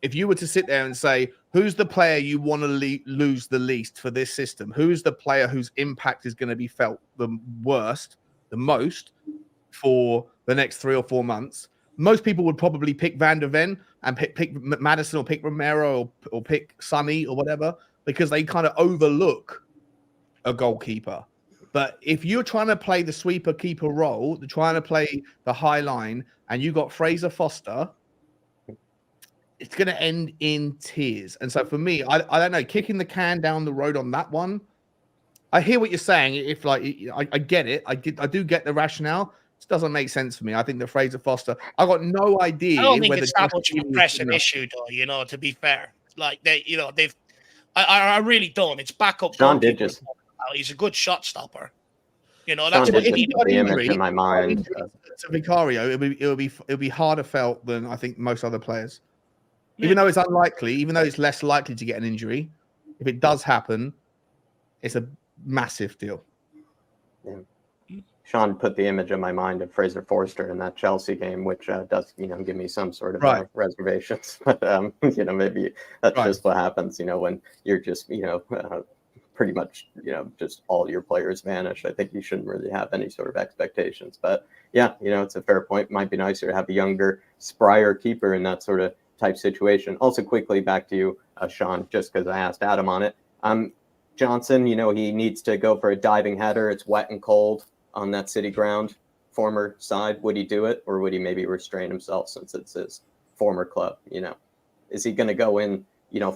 if you were to sit there and say, who's the player you want to lose the least for this system? Who's the player whose impact is going to be felt the most for the next 3 or 4 months? Most people would probably pick Van der Ven and pick Maddison, or pick Romero, or pick Sonny or whatever, because they kind of overlook a goalkeeper. But if you're trying to play the sweeper keeper role, trying to play the high line, and you got Fraser Forster, it's going to end in tears. And so for me, I don't know, kicking the can down the road on that one. I hear what you're saying. If I get it, I do get the rationale. It doesn't make sense for me. I think the Fraser Forster, I got no idea. I don't think it's that much of a pressing issue, though. To be fair, like I really don't. It's backup. John did just. He's a good shot stopper. That's what he got the image in my mind. To Vicario, it'll be harder felt than I think most other players. Even though it's unlikely, even though it's less likely to get an injury, if it does happen, it's a massive deal. Yeah. Sean put the image in my mind of Fraser Forster in that Chelsea game, which does, give me some sort of reservations. But maybe that's just what happens, when you're just, pretty much, just all your players vanish. I think you shouldn't really have any sort of expectations. But yeah, it's a fair point. Might be nicer to have a younger, sprier keeper in that sort of type situation. Also, quickly back to you, Sean, just because I asked Adam on it. Johnson, he needs to go for a diving header. It's wet and cold on that City ground, former side. Would he do it, or would he maybe restrain himself since it's his former club? Is he going to go in,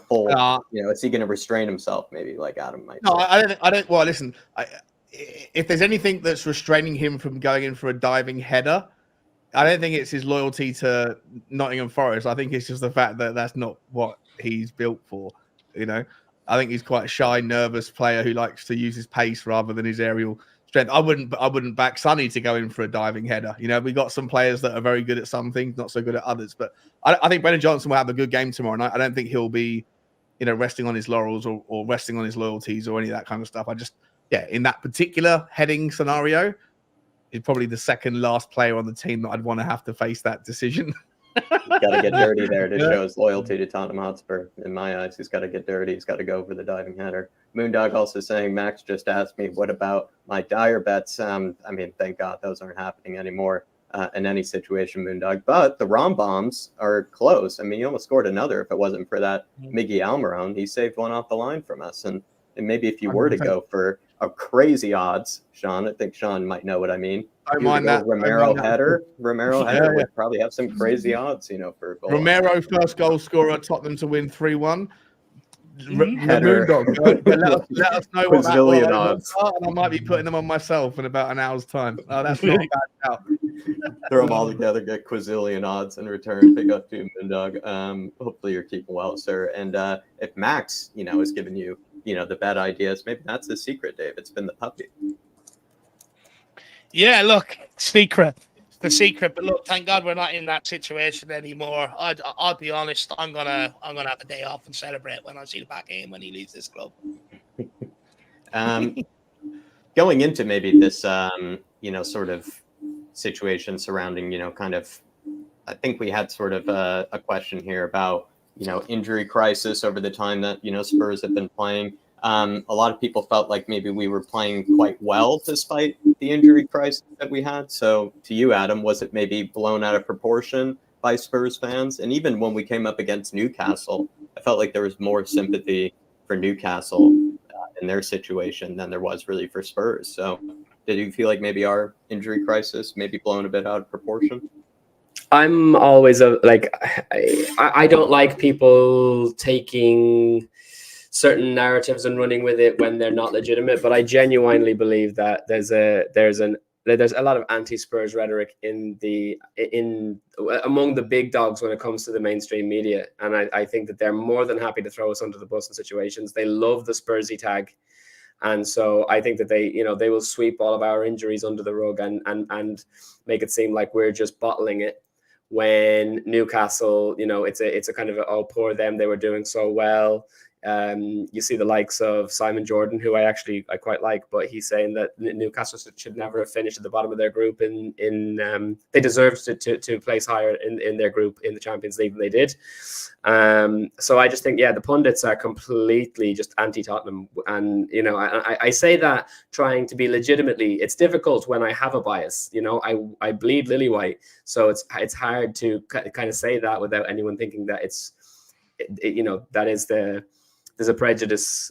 full? Is he going to restrain himself? Maybe like Adam might. No, I don't. Well, listen. If there's anything that's restraining him from going in for a diving header, I don't think it's his loyalty to Nottingham Forest. I think it's just the fact that that's not what he's built for. I think he's quite a shy, nervous player who likes to use his pace rather than his aerial strength. I wouldn't back Sonny to go in for a diving header. You know, we got some players that are very good at some things, not so good at others. But I think Brennan Johnson will have a good game tomorrow night. I don't think he'll be, you know, resting on his laurels or resting on his loyalties or any of that kind of stuff. In that particular heading scenario, he's probably the second last player on the team that I'd want to have to face that decision. He's got to get dirty there to show his loyalty to Tottenham Hotspur. In my eyes, he's got to get dirty. He's got to go for the diving header. Moondog also saying, Max just asked me, what about my dire bets? I mean, thank God those aren't happening anymore in any situation, Moondog. But the Rom bombs are close. I mean, he almost scored another if it wasn't for that Miggy Almiron. He saved one off the line from us. And maybe if you were to go for a crazy odds, Sean, I think Sean might know what I mean. Don't mind that. Romero header would probably have some crazy odds, you know, for a goal. Romero, first goal scorer, Tottenham to win 3-1. Header. Let us know what Brazilian odds. And I might be putting them on myself in about an hour's time. Oh, that's not bad out. Throw them all together, get quazillion odds in return. Pick up to Moondog. Hopefully you're keeping well, sir. And if Max, you know, is giving you, you know, the bad ideas, maybe that's the secret, Dave. It's been the puppy. Yeah, look, the secret. But look, thank God we're not in that situation anymore. I'll be honest. I'm gonna have a day off and celebrate when I see the back end when he leaves this club. Going into maybe this, you know, sort of situation surrounding, you know, kind of, I think we had sort of a question here about, you know, injury crisis over the time that, you know, Spurs have been playing. A lot of people felt like maybe we were playing quite well despite the injury crisis that we had. So to you, Adam, was it maybe blown out of proportion by Spurs fans? And even when we came up against Newcastle, I felt like there was more sympathy for Newcastle in their situation than there was really for Spurs. So did you feel like maybe our injury crisis maybe blown a bit out of proportion? I'm always I don't like people taking certain narratives and running with it when they're not legitimate, but I genuinely believe that there's a lot of anti-Spurs rhetoric among the big dogs when it comes to the mainstream media, and I think that they're more than happy to throw us under the bus in situations. They love the Spursy tag, and so I think that they will sweep all of our injuries under the rug and make it seem like we're just bottling it. When Newcastle, you know, it's a kind of oh, poor them, they were doing so well. You see the likes of Simon Jordan, who I quite like, but he's saying that Newcastle should never have finished at the bottom of their group. They deserved to place higher in their group in the Champions League than they did. So I just think, the pundits are completely just anti-Tottenham, and you know, I say that trying to be legitimately. It's difficult when I have a bias. You know, I bleed lily white, so it's hard to kind of say that without anyone thinking that you know, that is there's a prejudice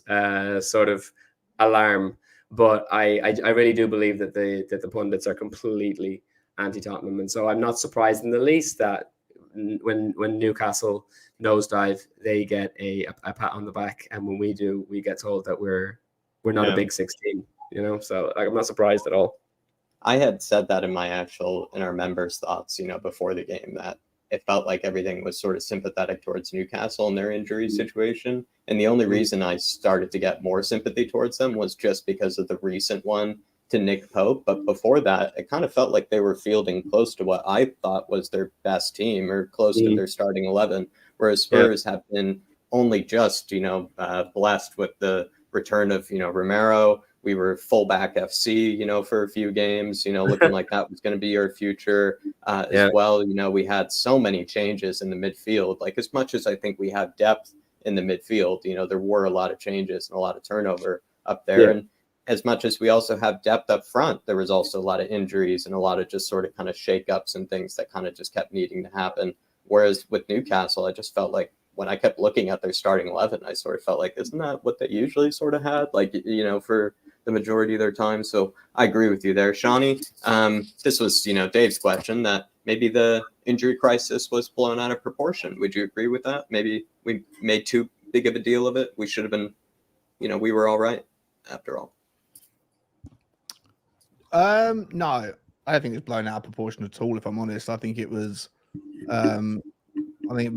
sort of alarm, but I really do believe that the pundits are completely anti-Tottenham, and so I'm not surprised in the least that when Newcastle nosedive, they get a pat on the back, and when we do, we get told that we're not a big 16. You know, so I'm not surprised at all. I had said that in our members' thoughts, you know, before the game, that it felt like everything was sort of sympathetic towards Newcastle and their injury situation. And the only reason I started to get more sympathy towards them was just because of the recent one to Nick Pope. But before that, it kind of felt like they were fielding close to what I thought was their best team, or close to their starting 11, whereas Spurs have been only just, you know, blessed with the return of, you know, Romero. We were fullback FC, you know, for a few games, you know, looking like that was going to be our future as well. You know, we had so many changes in the midfield. Like, as much as I think we have depth in the midfield, you know, there were a lot of changes and a lot of turnover up there. Yeah. And as much as we also have depth up front, there was also a lot of injuries and a lot of just sort of kind of shakeups and things that kind of just kept needing to happen. Whereas with Newcastle, I just felt like when I kept looking at their starting 11, I sort of felt like, isn't that what they usually sort of had? Like, you know, for the majority of their time. So I agree with you there, Shawnee. This was, you know, Dave's question, that maybe the injury crisis was blown out of proportion. Would you agree with that? Maybe we made too big of a deal of it. We should have been, you know, we were all right after all. No, I don't think it's blown out of proportion at all, if I'm honest. I think it was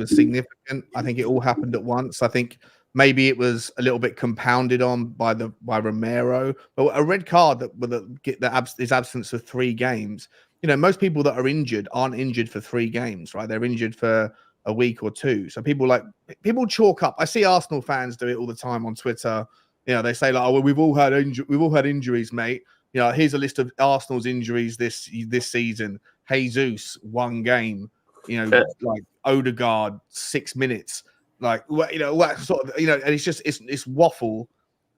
significant. I think it all happened at once. I think Maybe it was a little bit compounded on by Romero, but a red card that is absence for 3 games. You know, most people that are injured aren't injured for 3 games, right? They're injured for a week or 2. So people chalk up. I see Arsenal fans do it all the time on Twitter. You know, they say like, "Oh, well, we've all had injuries, mate." You know, here's a list of Arsenal's injuries this season. Jesus, 1 game. You know, like Odegaard, 6 minutes. Like, you know, what sort of, you know, and it's waffle.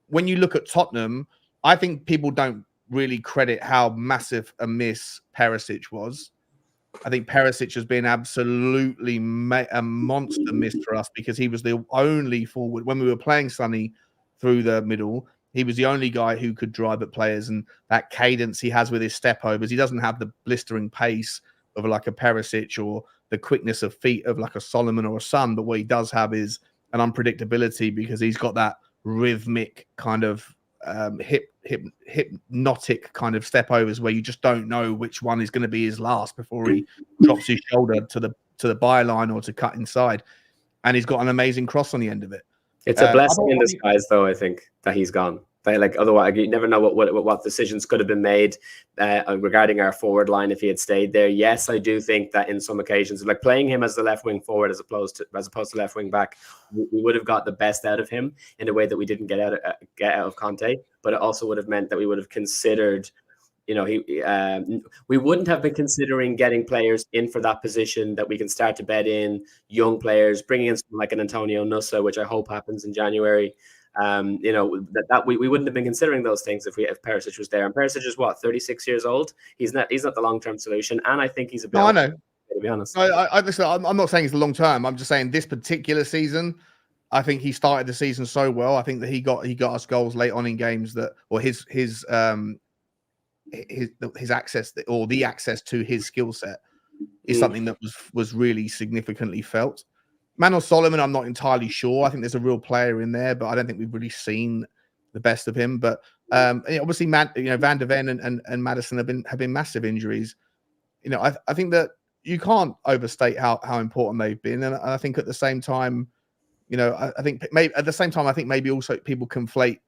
When you look at Tottenham, I think people don't really credit how massive a miss Perisic was. I think Perisic has been absolutely a monster miss for us because he was the only forward when we were playing Sonny through the middle. He was the only guy who could drive at players, and that cadence he has with his step overs. He doesn't have the blistering pace of like a Perisic or the quickness of feet of like a Solomon or a Son, but what he does have is an unpredictability because he's got that rhythmic kind of hypnotic kind of step overs where you just don't know which one is going to be his last before he drops his shoulder to the byline or to cut inside, and he's got an amazing cross on the end of it. It's a blessing in disguise, though, I think, that he's gone. Like, otherwise, you never know what decisions could have been made regarding our forward line if he had stayed there. Yes, I do think that in some occasions, like playing him as the left wing forward as opposed to left wing back, we would have got the best out of him in a way that we didn't get out of Conte. But it also would have meant that we would have considered, you know, we wouldn't have been considering getting players in for that position that we can start to bed in, young players, bringing in someone like an Antonio Nusa, which I hope happens in January. You know, that we wouldn't have been considering those things if Perisic was there. And Perisic is what, 36 years old? He's not the long-term solution, and I think he's a bit. No, I know. To be honest, listen, I'm not saying it's the long term. I'm just saying this particular season, I think he started the season so well. I think that he got us goals late on in games that, or his access or the access to his skill set is something that was really significantly felt. Manuel Solomon, I'm not entirely sure. I think there's a real player in there, but I don't think we've really seen the best of him. But obviously, Van der Ven and Maddison have been massive injuries. You know, I think that you can't overstate how important they've been, and I think at the same time, you know, I think maybe also people conflate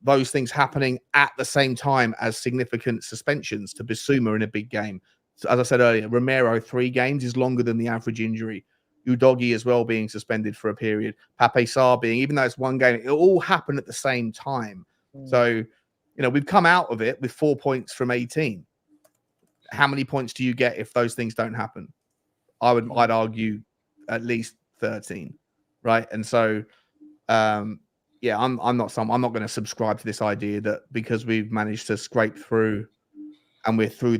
those things happening at the same time as significant suspensions to Bissouma in a big game. So as I said earlier, Romero 3 games is longer than the average injury. Udogie as well being suspended for a period. Sarr being, even though it's 1 game, it all happened at the same time. So, you know, we've come out of it with 4 points from 18. How many points do you get if those things don't happen? I'd argue at least 13, right? And so, yeah, I'm not going to subscribe to this idea that because we've managed to scrape through and we're through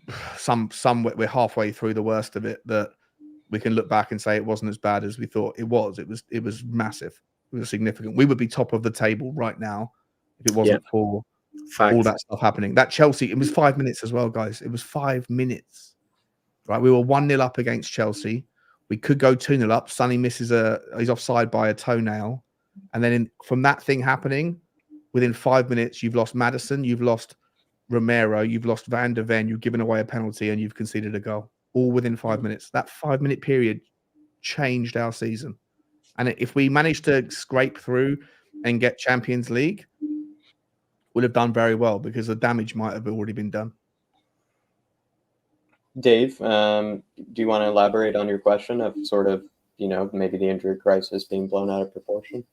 we're halfway through the worst of it, that we can look back and say it wasn't as bad as we thought it was. It was massive. It was significant. We would be top of the table right now if it wasn't for all that stuff happening. That Chelsea, it was 5 minutes as well, guys. It was 5 minutes, right? We were 1-0 up against Chelsea. We could go 2-0 up. Sonny misses he's offside by a toenail. And then from that thing happening, within 5 minutes, you've lost Maddison, you've lost Romero, you've lost Van der Ven, you've given away a penalty, and you've conceded a goal. All within 5 minutes. That 5 minute period changed our season. And if we managed to scrape through and get Champions League, we'll have done very well because the damage might have already been done. Dave, do you want to elaborate on your question of sort of, you know, maybe the injury crisis being blown out of proportion?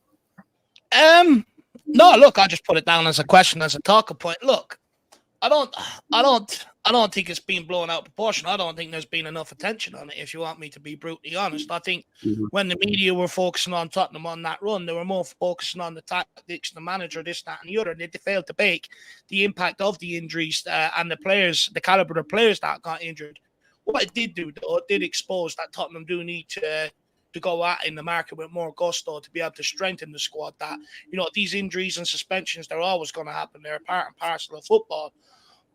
No, look, I just put it down as a question, as a talking point. Look, I don't think it's been blown out of proportion. I don't think there's been enough attention on it, if you want me to be brutally honest. I think when the media were focusing on Tottenham on that run, they were more focusing on the tactics, the manager, this, that, and the other. And they failed to bake the impact of the injuries and the players, the caliber of players that got injured. What it did do, though, it did expose that Tottenham do need to go out in the market with more gusto to be able to strengthen the squad. That, you know, these injuries and suspensions, they're always going to happen. They're a part and parcel of football.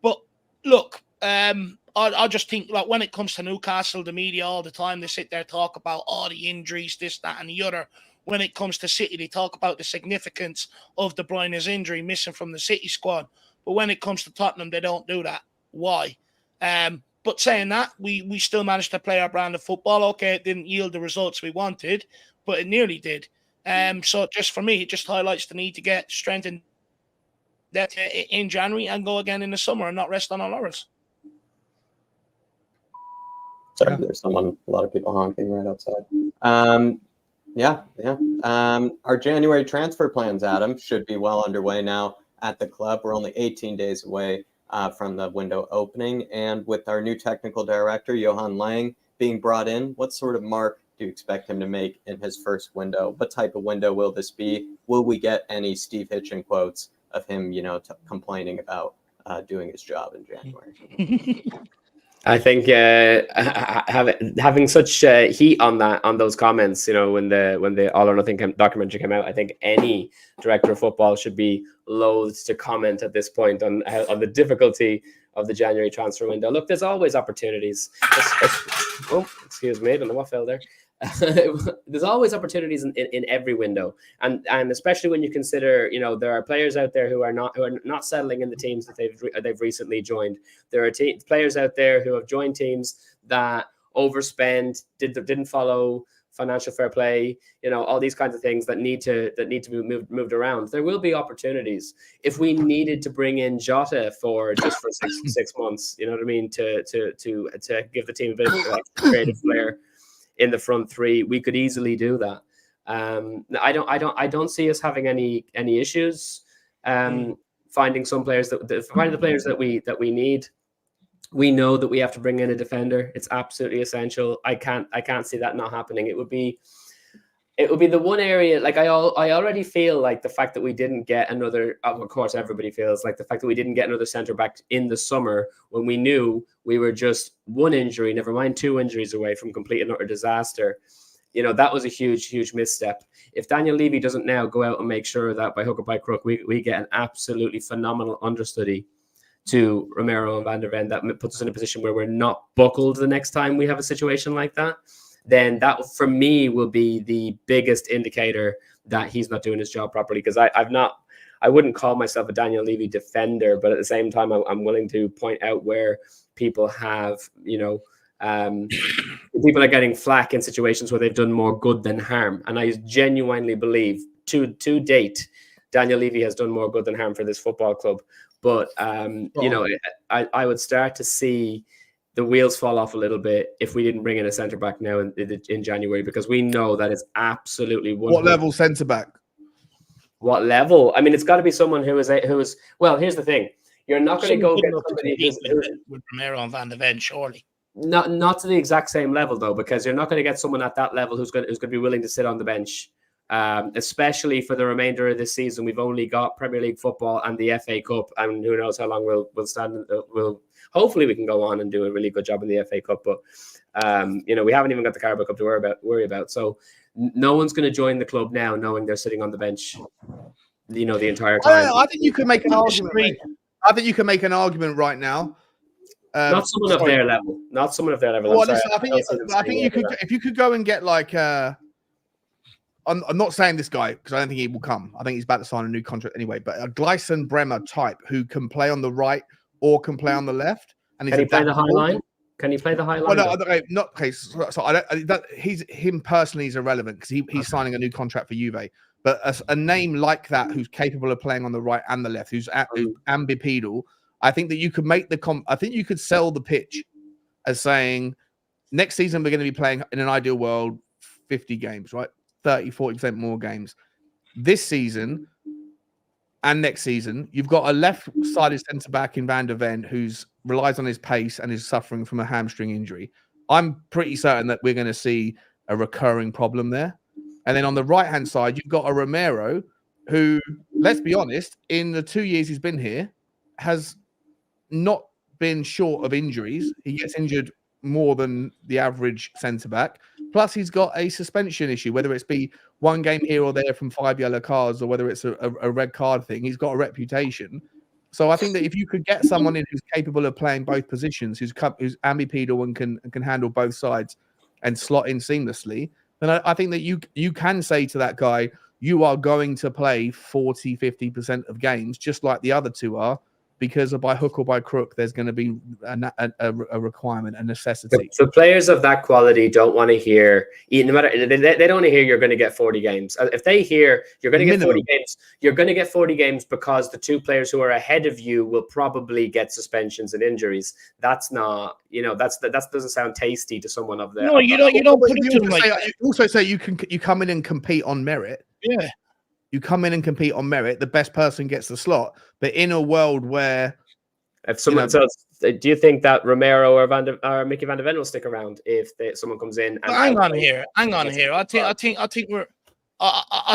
But look, I just think, like, when it comes to Newcastle, the media all the time, they sit there, talk about all the injuries, this, that, and the other. When it comes to City, they talk about the significance of De Bruyne's injury missing from the City squad. But when it comes to Tottenham, they don't do that. Why? But saying that, we still managed to play our brand of football. Okay, it didn't yield the results we wanted, but it nearly did. So just for me, it just highlights the need to get strengthened that in January and go again in the summer and not rest on our laurels. Sorry, there's a lot of people honking right outside. Our January transfer plans, Adam, should be well underway now at the club. We're only 18 days away from the window opening. And with our new technical director, Johan Lang, being brought in, what sort of mark do you expect him to make in his first window? What type of window will this be? Will we get any Steve Hitchen quotes of him, complaining about doing his job in January? I think having such heat on those comments, when the All or Nothing documentary came out, I think any director of football should be loath to comment at this point on the difficulty of the January transfer window. Look, there's always opportunities. Oh, excuse me, I don't know what fell there. There's always opportunities in every window, and especially when you consider, there are players out there who are not settling in the teams that they've recently joined. There are players out there who have joined teams that overspend, didn't follow financial fair play, all these kinds of things that need to be moved around. There will be opportunities. If we needed to bring in Jota for 6 months, you know what I mean, to give the team a bit of creative flair in the front three, we could easily do that. I don't see us having any issues finding the players that we need. We know that we have to bring in a defender. It's absolutely essential. I can't see that not happening. It would be the one area, like I already feel like the fact that we didn't get another, of course everybody feels like the fact that we didn't get another centre back in the summer when we knew we were just one injury, never mind 2 injuries away from complete and utter disaster. That was a huge misstep. If Daniel Levy doesn't now go out and make sure that by hook or by crook we get an absolutely phenomenal understudy to Romero and Van der Ven, that puts us in a position where we're not buckled the next time we have a situation like that, then that for me will be the biggest indicator that he's not doing his job properly. Because I wouldn't call myself a Daniel Levy defender, but at the same time, I'm willing to point out where people have, people are getting flack in situations where they've done more good than harm. And I genuinely believe to date, Daniel Levy has done more good than harm for this football club. But, I would start to see the wheels fall off a little bit if we didn't bring in a centre-back now in January, because we know that is absolutely... What level centre-back? What level? I mean, it's got to be someone who is... Well, here's the thing. You're not going to go get somebody with Romero and Van der Ven, surely. Not to the exact same level, though, because you're not going to get someone at that level who's going to be willing to sit on the bench. Especially for the remainder of this season. We've only got Premier League football and the FA Cup, and who knows how long we'll stand. Hopefully we can go on and do a really good job in the FA Cup, but we haven't even got the Carabao Cup to worry about. So no one's going to join the club now knowing they're sitting on the bench, the entire time. I think you can make an argument. I think you can make an argument right now. Not someone of their level. Not someone of their level. Well, listen, I think you could, if you could go and get like. I'm not saying this guy because I don't think he will come. I think he's about to sign a new contract anyway. But a Gleison Bremer type who can play on the right or can play on the left. And can he play the high line? Can he play the high line? Well, no, not okay. So him personally is irrelevant because he's signing a new contract for Juve. But a name like that who's capable of playing on the right and the left, who's ambipedal, I think that you could make I think you could sell the pitch as saying next season we're going to be playing in an ideal world 50 games, right? 30-40% more games. This season and next season, you've got a left-sided centre-back in Van der Ven who relies on his pace and is suffering from a hamstring injury. I'm pretty certain that we're going to see a recurring problem there. And then on the right-hand side, you've got a Romero who, let's be honest, in the 2 years he's been here, has not been short of injuries. He gets injured more than the average centre-back. Plus, he's got a suspension issue, whether it's be one game here or there from 5 yellow cards or whether it's a red card thing. He's got a reputation. So I think that if you could get someone in who's capable of playing both positions, who's ambipedal and can handle both sides and slot in seamlessly, then I think that you can say to that guy, you are going to play 40-50% of games, just like the other two are, because by hook or by crook, there's going to be a requirement, a necessity. So players of that quality don't want to hear, no matter, they don't want to hear you're going to get 40 games. If they hear you're going to get 40 games, you're going to get 40 games because the two players who are ahead of you will probably get suspensions and injuries. That's not, that doesn't sound tasty to someone of the. No, you don't put it to them like that. You also say you come in and compete on merit. Yeah. You come in and compete on merit. The best person gets the slot. But in a world where, if someone do you think that Romero or Mickey van der Ven will stick around if someone comes in? And hang on here. I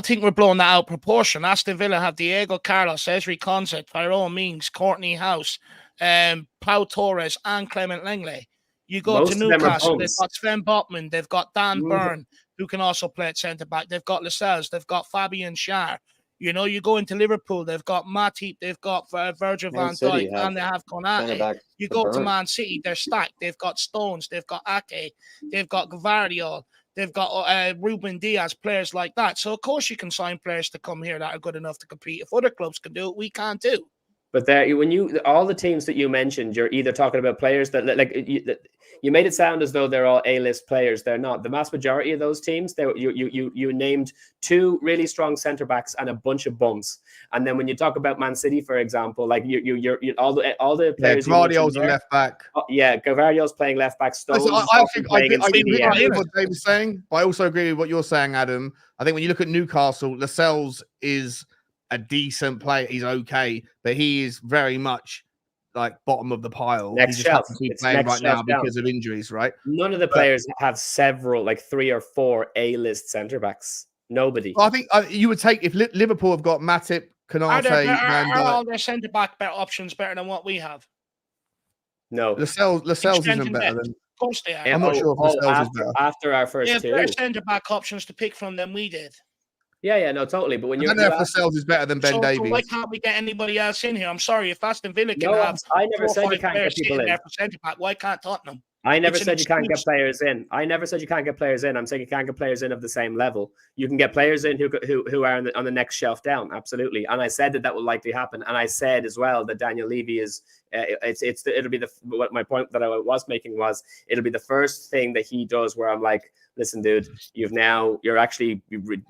think we're blowing that out of proportion. Aston Villa have Diego Carlos, Ezri Konsa, Tyrone Mings, Courtney House, Pau Torres, and Clement Langley. You go to Newcastle, they've got Sven Botman, they've got Dan Burn, who can also play at centre back. They've got Lascelles, they've got Fabian Sarr. You go into Liverpool, they've got Matip, they've got Virgil van Dijk, and they have Konate. You go to Man City, they're stacked. They've got Stones, they've got Ake, they've got Vicario, they've got Ruben Diaz, players like that. So, of course, you can sign players to come here that are good enough to compete. If other clubs can do it, we can't do. But there, all the teams that you mentioned, you're either talking about players that you made it sound as though they're all A-list players. They're not. The vast majority of those teams, you named two really strong centre backs and a bunch of bums. And then when you talk about Man City, for example, like you're all the players. Gvardiol's a left back. Gvardiol's playing left back. Stones. I agree with what Dave was saying, but I also agree with what you're saying, Adam. I think when you look at Newcastle, Lascelles is a decent player. He's okay, but he is very much like bottom of the pile. Next he just shelf. happens to be playing right now because of injuries, right? None of the players have several, like 3 or 4 A-list centre backs. Nobody. Well, I think you would take if Liverpool have got Matip, Konate, are all their centre back options better than what we have? No. Lascelles isn't better than. Of course they are. I'm not sure if Lascelles is better. After our first two. They have centre back options to pick from than we did. Yeah, no, totally. But when I don't know if Lascelles is better than Ben Davies. So why can't we get anybody else in here? I'm sorry, if Aston Villa can have. I never said you can't get people in. For centre back, why can't Tottenham? I never said you can't get players in. I never said you can't get players in. I'm saying you can't get players in of the same level. You can get players in who are on the next shelf down. Absolutely. And I said that will likely happen. And I said as well that Daniel Levy is. It'll be what my point that I was making was it'll be the first thing that he does where I'm like, listen, dude, you're actually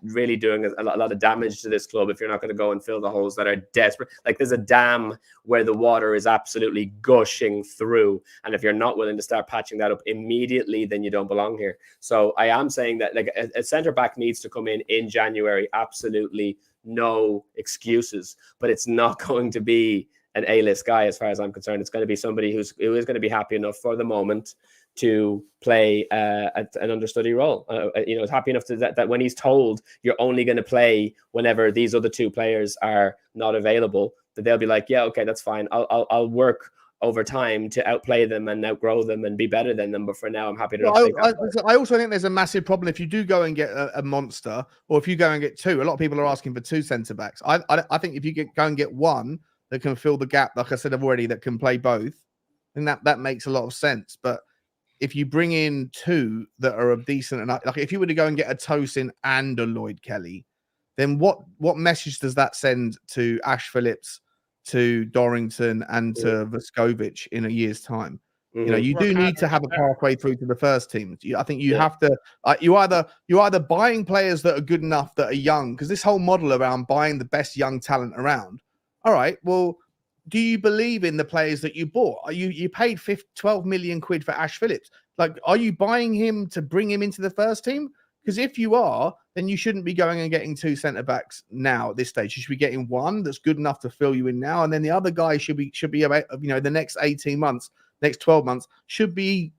really doing a lot of damage to this club if you're not going to go and fill the holes that are desperate. Like there's a dam where the water is absolutely gushing through, and if you're not willing to start patching that up immediately, then you don't belong here. So I am saying that like a centre back needs to come in January. Absolutely no excuses, but it's not going to be an A-list guy as far as I'm concerned. It's going to be somebody who is going to be happy enough for the moment to play an understudy role. Is happy enough that when he's told you're only going to play whenever these other two players are not available, that they'll be like, yeah, okay, that's fine. I'll work over time to outplay them and outgrow them and be better than them. But for now, I'm happy to. I also think there's a massive problem if you do go and get a monster, or if you go and get two. A lot of people are asking for 2 centre backs. I think if you go and get one that can fill the gap, like I said already, that can play both, then that makes a lot of sense. But if you bring in 2 that are of decent enough, like if you were to go and get a Tosin and a Lloyd Kelly, then what message does that send to Ash Phillips, to Dorrington, and to Vescovic in a year's time? Mm-hmm. You do need to have a pathway through to the first team. I think you have to. You're either buying players that are good enough that are young, because this whole model around buying the best young talent around. All right, well, do you believe in the players that you bought? You paid 12 million quid for Ash Phillips. Like, are you buying him to bring him into the first team? Because if you are, then you shouldn't be going and getting 2 centre backs now at this stage. You should be getting one that's good enough to fill you in now, and then the other guy should be about, the next 18 months, next 12 months should be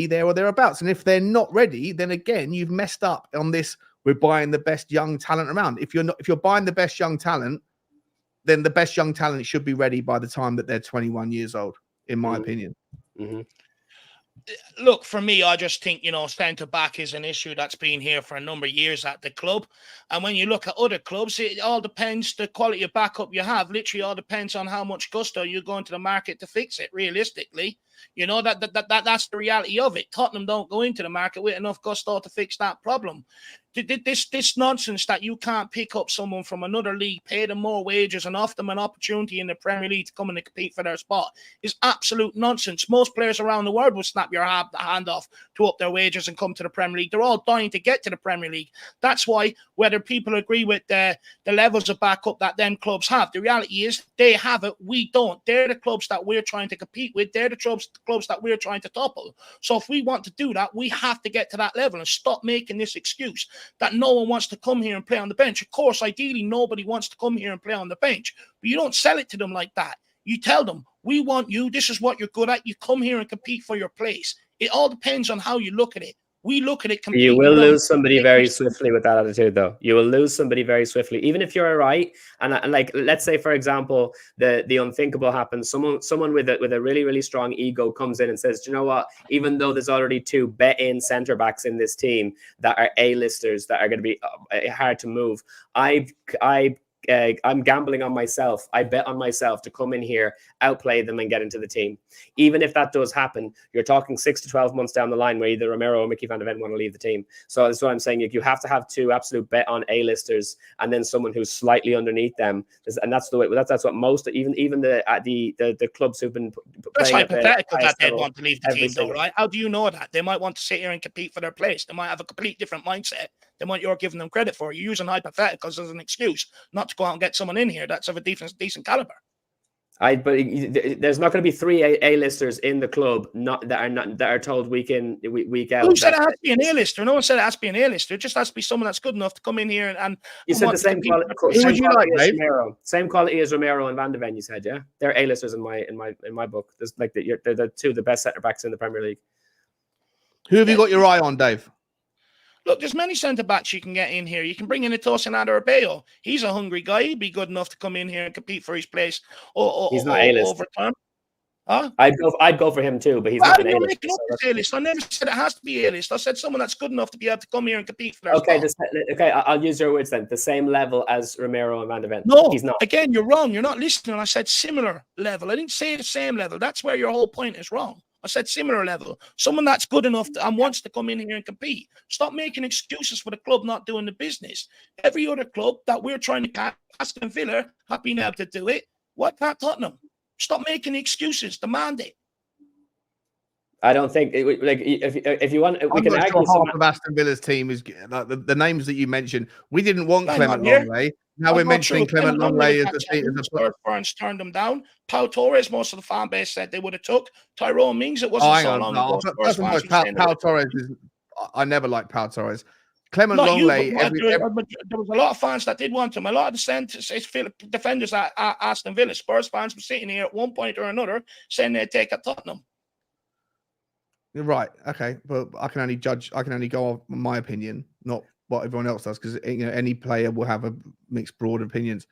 there or thereabouts. And if they're not ready, then again you've messed up on this. We're buying the best young talent around. If you're buying the best young talent, then the best young talent should be ready by the time that they're 21 years old, in my opinion. Mm-hmm. Look, for me, I just think, centre back is an issue that's been here for a number of years at the club. And when you look at other clubs, it all depends, the quality of backup you have, literally all depends on how much gusto you go into the market to fix it, realistically. That's the reality of it. Tottenham don't go into the market with enough gusto to fix that problem. This nonsense that you can't pick up someone from another league, pay them more wages, and offer them an opportunity in the Premier League to come in and compete for their spot is absolute nonsense. Most players around the world will snap your hand off to up their wages and come to the Premier League. They're all dying to get to the Premier League. That's why, whether people agree with the levels of backup that them clubs have, the reality is they have it, we don't. They're the clubs that we're trying to compete with. They're the clubs that we're trying to topple. So if we want to do that, we have to get to that level and stop making this excuse that no one wants to come here and play on the bench. Of course, ideally, nobody wants to come here and play on the bench, but you don't sell it to them like that. You tell them, we want you. This is what you're good at. You come here and compete for your place. It all depends on how you look at it. We look at it completely. You will lose somebody very swiftly with that attitude, though. You will lose somebody very swiftly, even if you're all right. And like, let's say, for example, the unthinkable happens. Someone with a really, really strong ego comes in and says, "Do you know what? Even though there's already 2 bet-in centre backs in this team that are A-listers that are going to be hard to move, I'm gambling on myself. I bet on myself to come in here, outplay them, and get into the team." Even if that does happen, you're talking 6 to 12 months down the line where either Romero or Mickey van de Ven want to leave the team. So that's what I'm saying. You have to have 2 absolute bet on A-listers and then someone who's slightly underneath them. And that's the way. That's what most, even the clubs who've been playing. That's hypothetical that they'd want to leave the team, though, right? How do you know that? They might want to sit here and compete for their place. They might have a complete different mindset than what you're giving them credit for. You're using hypotheticals as an excuse not to go out and get someone in here that's of a decent caliber. But there's not going to be 3 A-listers in the club that are told week in, week out. Who said it has to be an A-lister? No one said it has to be an A-lister. It just has to be someone that's good enough to come in here and you said the same quality. Who would you like, Dave? Same quality as Romero and Van de Ven. You said, yeah, they're A-listers in my book. There's like they're the 2 of the best centre backs in the Premier League. Who have you got your eye on, Dave? Look, there's many centre-backs you can get in here. You can bring in a Tosin Adarabioyo. He's a hungry guy. He'd be good enough to come in here and compete for his place he's not A-list. over time. Huh? I'd go for him too, but he's not an A-list. A-list. I never said it has to be A-list. I said someone that's good enough to be able to come here and compete for their spot. Okay, I'll use your words then. The same level as Romero and Van de Ven. No, he's not. Again, you're wrong. You're not listening. I said similar level. I didn't say the same level. That's where your whole point is wrong. I said similar level. Someone that's good enough and wants to come in here and compete. Stop making excuses for the club not doing the business. Every other club that we're trying to catch, Aston Villa, have been able to do it. Why can't Tottenham? Stop making excuses. Demand it. I don't think if you want, we can argue. Half of Aston Villa's team is like the names that you mentioned. We didn't want Clement Longley. Now we're mentioning Clement Longley as a Spurs fans turned them down. Pau Torres, most of the fan base said they would have took. Tyrone Mings, it wasn't so long ago. Pau Torres is. I never liked Pau Torres. Clement Longley. There was a lot of fans that did want him. A lot of the defenders at Aston Villa, Spurs fans were sitting here at one point or another saying they'd take at Tottenham. You're right. Okay, but I can only go off my opinion, not what everyone else does, because any player will have a mixed broad opinions.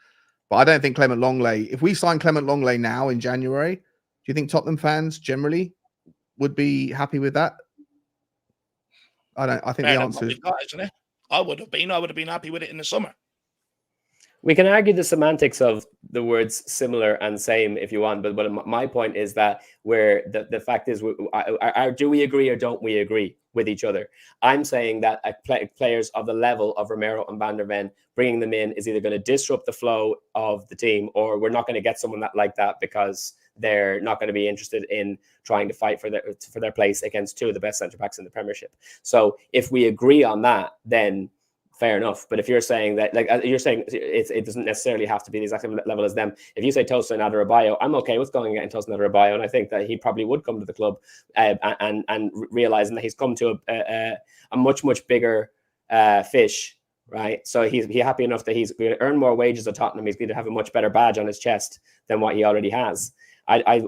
But I don't think Clement Longley. If we sign Clement Longley now in January, do you think Tottenham fans generally would be happy with that? I don't. I think the answer is, isn't it? I would have been happy with it in the summer. We can argue the semantics of the words similar and same if you want, but my point is that where the fact is, do we agree or don't we agree with each other? I'm saying that players of the level of Romero and Van der Ven, bringing them in is either going to disrupt the flow of the team, or we're not going to get someone like that because they're not going to be interested in trying to fight for their place against 2 of the best centre backs in the Premiership. So if we agree on that, then fair enough. But if you're saying that, like you're saying, it doesn't necessarily have to be the exact same level as them. If you say Tosin Adarabioyo, I'm okay with going and getting Tosin Adarabioyo, and I think that he probably would come to the club and realizing that he's come to a much bigger fish, right? So he's happy enough that he's going to earn more wages at Tottenham. He's going to have a much better badge on his chest than what he already has. I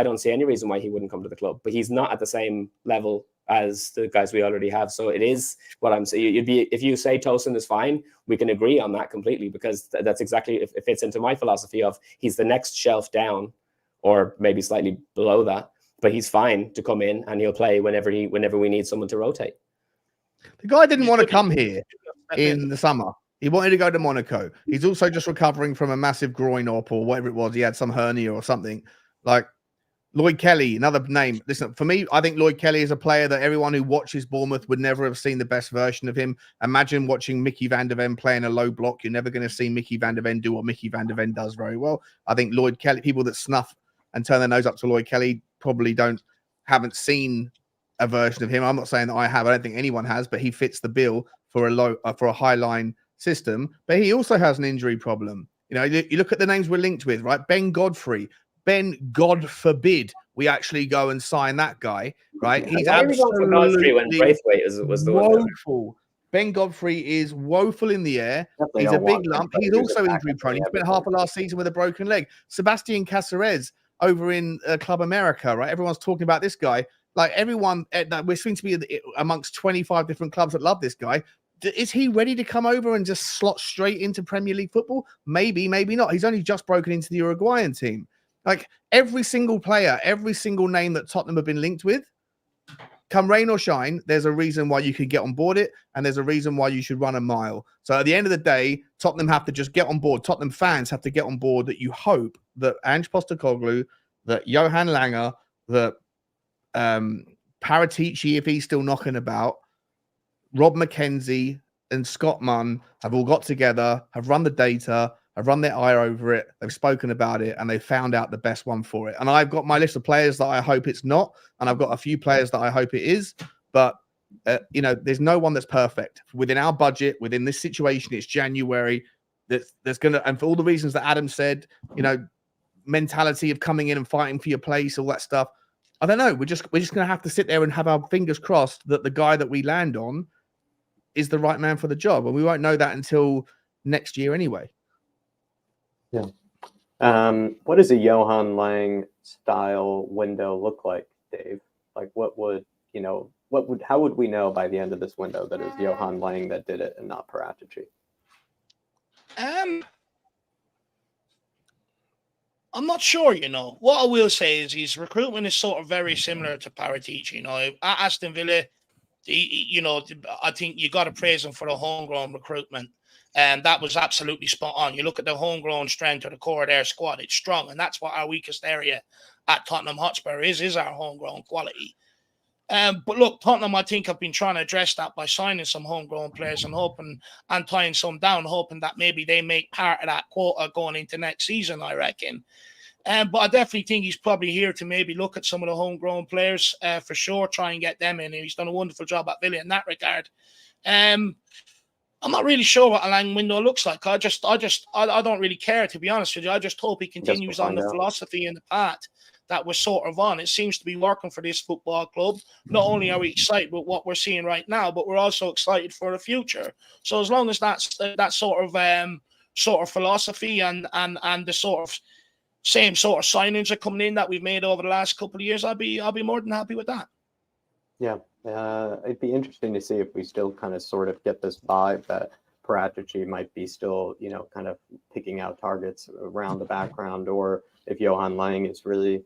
don't see any reason why he wouldn't come to the club, but he's not at the same level as the guys we already have. So it is what I'm saying. If you say Tosin is fine, we can agree on that completely, because that's exactly, it fits into my philosophy of he's the next shelf down, or maybe slightly below that, but he's fine to come in and he'll play whenever we need someone to rotate. The guy didn't want to come here in the summer. He wanted to go to Monaco. He's also just recovering from a massive groin op or whatever it was. He had some hernia or something. Like, Lloyd Kelly, another name. Listen, for me, I think Lloyd Kelly is a player that everyone who watches Bournemouth would never have seen the best version of him. Imagine watching Mickey van der Ven playing a low block. You're never going to see Mickey van der Ven do what Mickey van der Ven does very well. I think Lloyd Kelly, people that snuff and turn their nose up to Lloyd Kelly probably haven't seen a version of him. I'm not saying that I have. I don't think anyone has, but he fits the bill for a high line system. But he also has an injury problem. You know, you look at the names we're linked with, right? Ben Godfrey. Ben, God forbid, we actually go and sign that guy, right? He's absolutely when Braithwaite was the woeful. Ben Godfrey is woeful in the air. Definitely He's a big lump. He's also back injury prone. He spent everything. half of last season with a broken leg. Sebastian Caceres over in Club America, right? Everyone's talking about this guy. Like everyone, we're seem to be amongst 25 different clubs that love this guy. Is he ready to come over and just slot straight into Premier League football? Maybe, maybe not. He's only just broken into the Uruguayan team. Like every single player, every single name that Tottenham have been linked with, come rain or shine, there's a reason why you could get on board it, and there's a reason why you should run a mile. So at the end of the day, Tottenham have to just get on board. Tottenham fans have to get on board that you hope that Ange Postecoglou, that Johan Langer, that Paratici, if he's still knocking about, Rob McKenzie and Scott Munn have all got together, have run the data, have run their eye over it, they've spoken about it, and they've found out the best one for it. And I've got my list of players that I hope it's not, and I've got a few players that I hope it is, but you know, there's no one that's perfect. Within our budget, within this situation, it's January, there's gonna, and for all the reasons that Adam said, you know, mentality of coming in and fighting for your place, all that stuff. I don't know. We're just gonna have to sit there and have our fingers crossed that the guy that we land on is the right man for the job, and we won't know that until next year anyway. Yeah. What does a Johan Lang style window look like, Dave? Like, how would we know by the end of this window that it was Johan Lang that did it and not Paratici? I'm not sure, you know. What I will say is his recruitment is sort of very similar to Paratici. You know, at Aston Villa, I think you got to praise him for the homegrown recruitment. And that was absolutely spot on. You look at the homegrown strength of the core of their squad, it's strong. And that's what our weakest area at Tottenham Hotspur is our homegrown quality. But look, Tottenham, I think, have been trying to address that by signing some homegrown players and tying some down, hoping that maybe they make part of that quota going into next season, I reckon. But I definitely think he's probably here to maybe look at some of the homegrown players for sure, try and get them in. And he's done a wonderful job at Villa in that regard. I'm not really sure what a Lang window looks like. I don't really care, to be honest with you. I just hope he continues on the philosophy and the path that we're sort of on. It seems to be working for this football club. Not only are we excited with what we're seeing right now, but we're also excited for the future. So as long as that's that sort of philosophy and the sort of same sort of signings are coming in that we've made over the last couple of years, I'll be more than happy with that. Yeah. It'd be interesting to see if we still kind of sort of get this vibe that Paratici might be still, kind of picking out targets around the background, or if Johan Lang is really,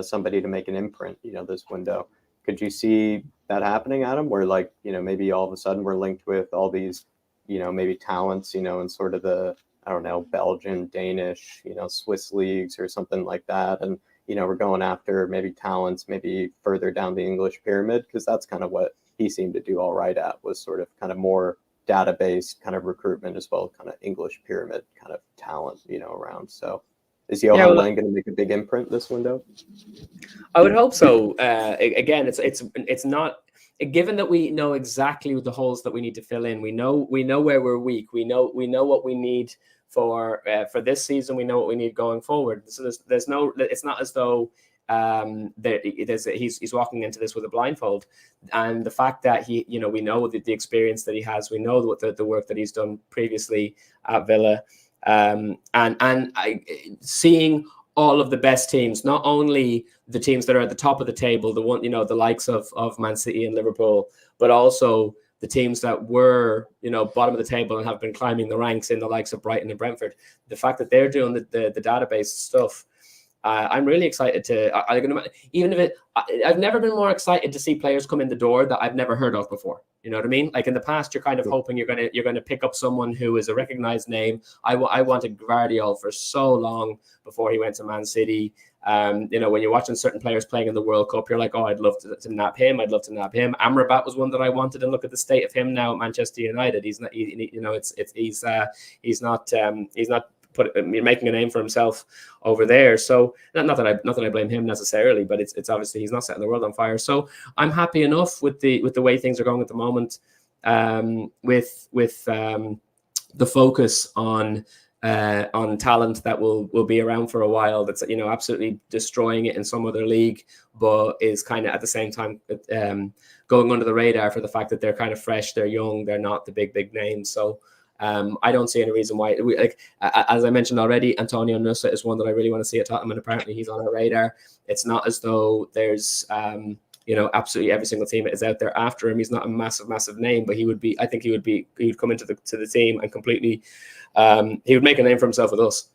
somebody to make an imprint, this window. Could you see that happening, Adam, where like, maybe all of a sudden we're linked with all these, maybe talents, in sort of the, I don't know, Belgian, Danish, Swiss leagues or something like that. And, we're going after maybe talents, maybe further down the English pyramid, because that's kind of what he seemed to do all right at, was sort of kind of more database kind of recruitment as well, kind of English pyramid kind of talent, around. So is Johan Lang going to make a big imprint this window? I would hope so. Again, it's not, given that we know exactly the holes that we need to fill in. We know where we're weak. We know what we need for this season. We know what we need going forward. So there's no, it's not as though he's walking into this with a blindfold. And the fact that we know the experience that he has, we know the work that he's done previously at Villa, and seeing all of the best teams, not only the teams that are at the top of the table, the likes of Man City and Liverpool, but also the teams that were, bottom of the table and have been climbing the ranks in the likes of Brighton and Brentford. The fact that they're doing the database stuff, I'm really excited to. I've never been more excited to see players come in the door that I've never heard of before. You know what I mean? Like in the past, you're kind of hoping you're going to pick up someone who is a recognized name. I wanted Guardiola for so long before he went to Man City. You know, when you're watching certain players playing in the World Cup, you're like, oh, I'd love to nab him. I'd love to nab him. Amrabat was one that I wanted, and look at the state of him now at Manchester United. He's not, you know, he's not making a name for himself over there. So not that I blame him necessarily, but it's obviously he's not setting the world on fire. So I'm happy enough with the way things are going at the moment, with the focus on talent that will be around for a while. That's, you know, absolutely destroying it in some other league, but is kind of at the same time going under the radar for the fact that they're kind of fresh, they're young, they're not the big names. So I don't see any reason why. As I mentioned already, Antonio Nusa is one that I really want to see at Tottenham, and apparently he's on our radar. It's not as though there's you know, absolutely every single team is out there after him. He's not a massive name, but he would be. I think he would come into the team and completely. He would make a name for himself with us.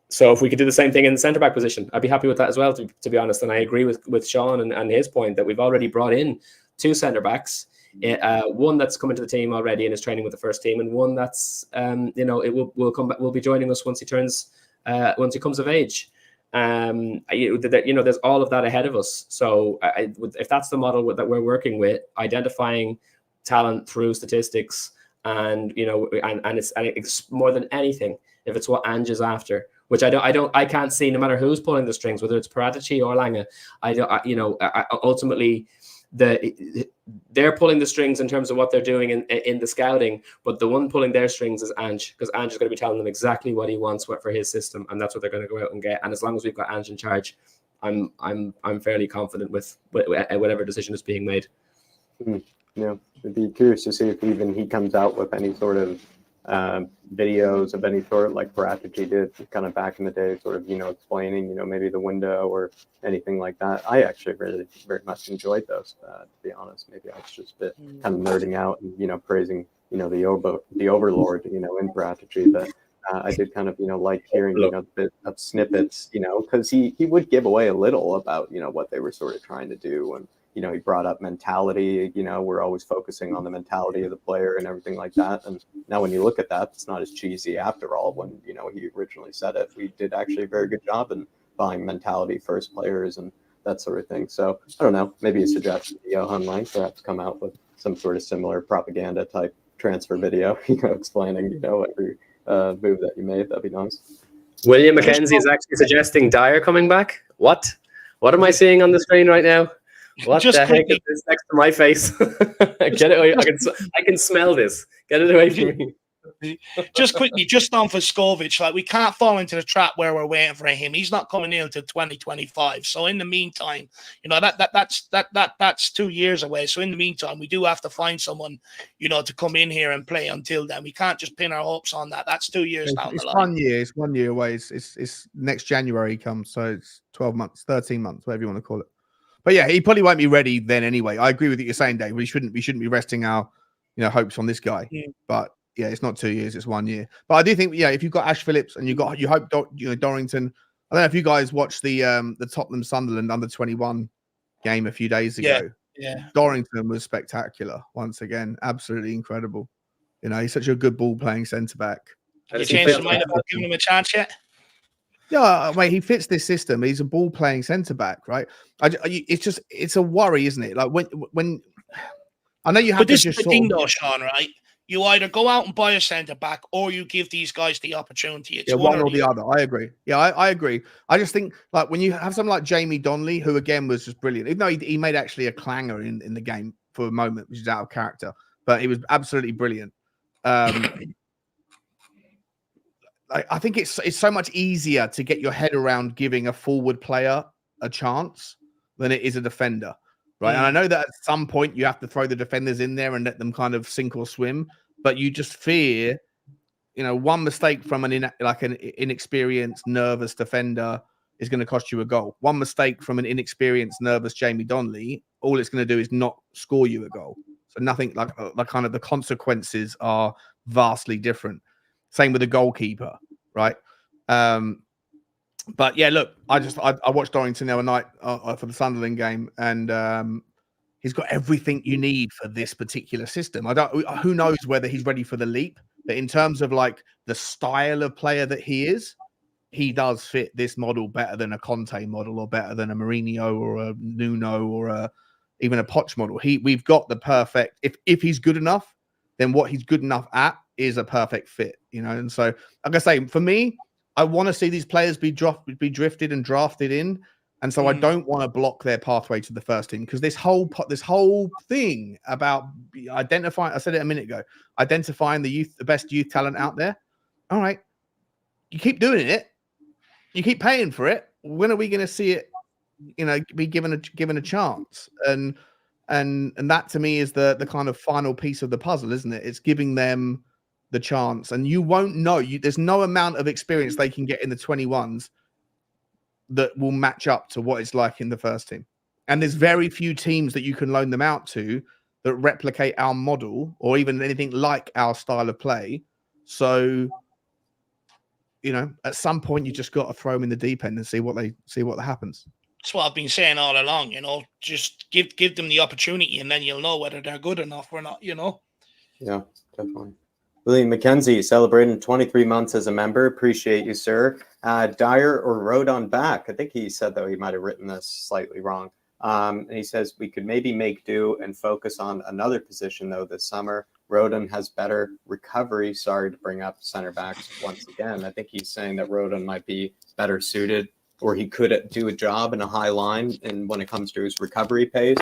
So if we could do the same thing in the centre back position, I'd be happy with that as well. To be honest, and I agree with Sean and his point that we've already brought in 2 centre backs. One that's coming to the team already and is training with the first team, and one that's you know, it will come back, will be joining us once he comes of age. You know, there's all of that ahead of us. So if that's the model that we're working with, identifying talent through statistics, and you know, and it's more than anything, if it's what Ange is after, which I can't see, no matter who's pulling the strings, whether it's Paratici or Lange. Ultimately, they're pulling the strings in terms of what they're doing in the scouting, but the one pulling their strings is Ange, because Ange is going to be telling them exactly what he wants for his system, and that's what they're going to go out and get. And as long as we've got Ange in charge, I'm fairly confident with whatever decision is being made. Yeah, I'd be curious to see if even he comes out with any sort of videos of any sort, like Paratici did kind of back in the day, sort of, you know, explaining, you know, maybe the window or anything like that. I actually really very much enjoyed those, to be honest. Maybe I was just a bit kind of nerding out and, you know, praising, you know, the overlord, you know, in Paratici. But I did kind of, you know, like hearing, you know, a bit of snippets, you know, because he would give away a little about, you know, what they were sort of trying to do. And you know, he brought up mentality. You know, we're always focusing on the mentality of the player and everything like that. And now when you look at that, it's not as cheesy after all. When, you know, he originally said it, we did actually a very good job in buying mentality first players and that sort of thing. So I don't know, maybe a suggestion to Johan Lang perhaps come out with some sort of similar propaganda type transfer video, you know, explaining, you know, every move that you made. That'd be nice. William McKenzie is actually suggesting Dyer coming back. What am I seeing on the screen right now? What the heck is this next to my face? Get it away. I can smell this. Get it away from me. Just quickly, just on for Skovich, like, we can't fall into the trap where we're waiting for him. He's not coming in until 2025. So in the meantime, you know, that's 2 years away. So in the meantime, we do have to find someone, you know, to come in here and play until then. We can't just pin our hopes on that. That's 2 years down the line. 1 year. It's 1 year away. It's next January comes, so it's 12 months, 13 months, whatever you want to call it. But yeah, he probably won't be ready then anyway. I agree with what you're saying, Dave. We shouldn't be resting our, you know, hopes on this guy. Yeah. But yeah, it's not 2 years; it's 1 year. But I do think, yeah, if you've got Ash Phillips and you hope Dorrington. I don't know if you guys watched the Tottenham Sunderland under-21 game a few days ago. Yeah. Dorrington was spectacular once again, absolutely incredible. You know, he's such a good ball playing centre back. You changed your mind about giving him a chance yet? Yeah, mate, he fits this system. He's a ball-playing centre-back, right? It's a worry, isn't it? Like when I know you have but to this just is the thing, though, Sean, right? You either go out and buy a centre-back or you give these guys the opportunity. It's one or the other. I agree. Yeah, I agree. I just think, like, when you have someone like Jamie Donnelly, who, again, was just brilliant, even though he made actually a clanger in the game for a moment, which is out of character, but he was absolutely brilliant. I think it's so much easier to get your head around giving a forward player a chance than it is a defender, right? And I know that at some point you have to throw the defenders in there and let them kind of sink or swim, but you just fear, you know, one mistake from an inexperienced, nervous defender is going to cost you a goal. One mistake from an inexperienced, nervous Jamie Donnelly, all it's going to do is not score you a goal. So nothing like kind of the consequences are vastly different. Same with the goalkeeper, right? But yeah, look, I watched Dorrington the other night for the Sunderland game, and he's got everything you need for this particular system. Who knows whether he's ready for the leap, but in terms of like the style of player that he is, he does fit this model better than a Conte model, or better than a Mourinho or a Nuno or even a Poch model. We've got the perfect. If he's good enough, then what he's good enough at is a perfect fit, you know. And so, like I say, for me, I want to see these players be drifted and drafted in, and so I don't want to block their pathway to the first team, because this whole thing about identifying, I said it a minute ago, identifying the best youth talent out there. All right, you keep doing it, you keep paying for it. When are we going to see it, you know, be given a chance? And that to me is the kind of final piece of the puzzle, isn't it? It's giving them the chance, and you won't know. There's no amount of experience they can get in the 21s that will match up to what it's like in the first team. And there's very few teams that you can loan them out to that replicate our model or even anything like our style of play. So, you know, at some point you just got to throw them in the deep end and see what happens. That's what I've been saying all along, you know, just give them the opportunity, and then you'll know whether they're good enough or not, you know. Yeah, definitely. William McKenzie, celebrating 23 months as a member. Appreciate you, sir. Dyer or Rodon back? I think he said, though, he might have written this slightly wrong. And he says we could maybe make do and focus on another position, though, this summer. Rodon has better recovery. Sorry to bring up center backs once again. I think he's saying that Rodon might be better suited, or he could do a job in a high line. And when it comes to his recovery pace,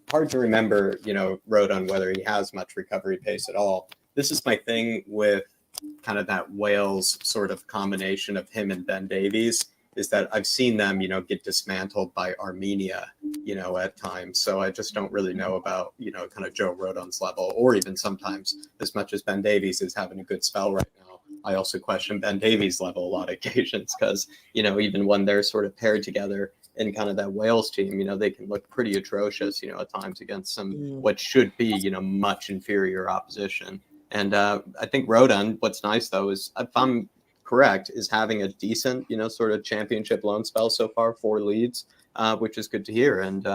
hard to remember, you know, Rodon, whether he has much recovery pace at all. This is my thing with kind of that Wales sort of combination of him and Ben Davies, is that I've seen them, you know, get dismantled by Armenia, you know, at times. So I just don't really know about, you know, kind of Joe Rodon's level, or even sometimes as much as Ben Davies is having a good spell right now. I also question Ben Davies' level a lot of occasions, because, you know, even when they're sort of paired together in kind of that Wales team, you know, they can look pretty atrocious, you know, at times against some what should be, you know, much inferior opposition. And I think Rodon, what's nice, though, is, if I'm correct, is having a decent, you know, sort of championship loan spell so far, 4 leads, which is good to hear. And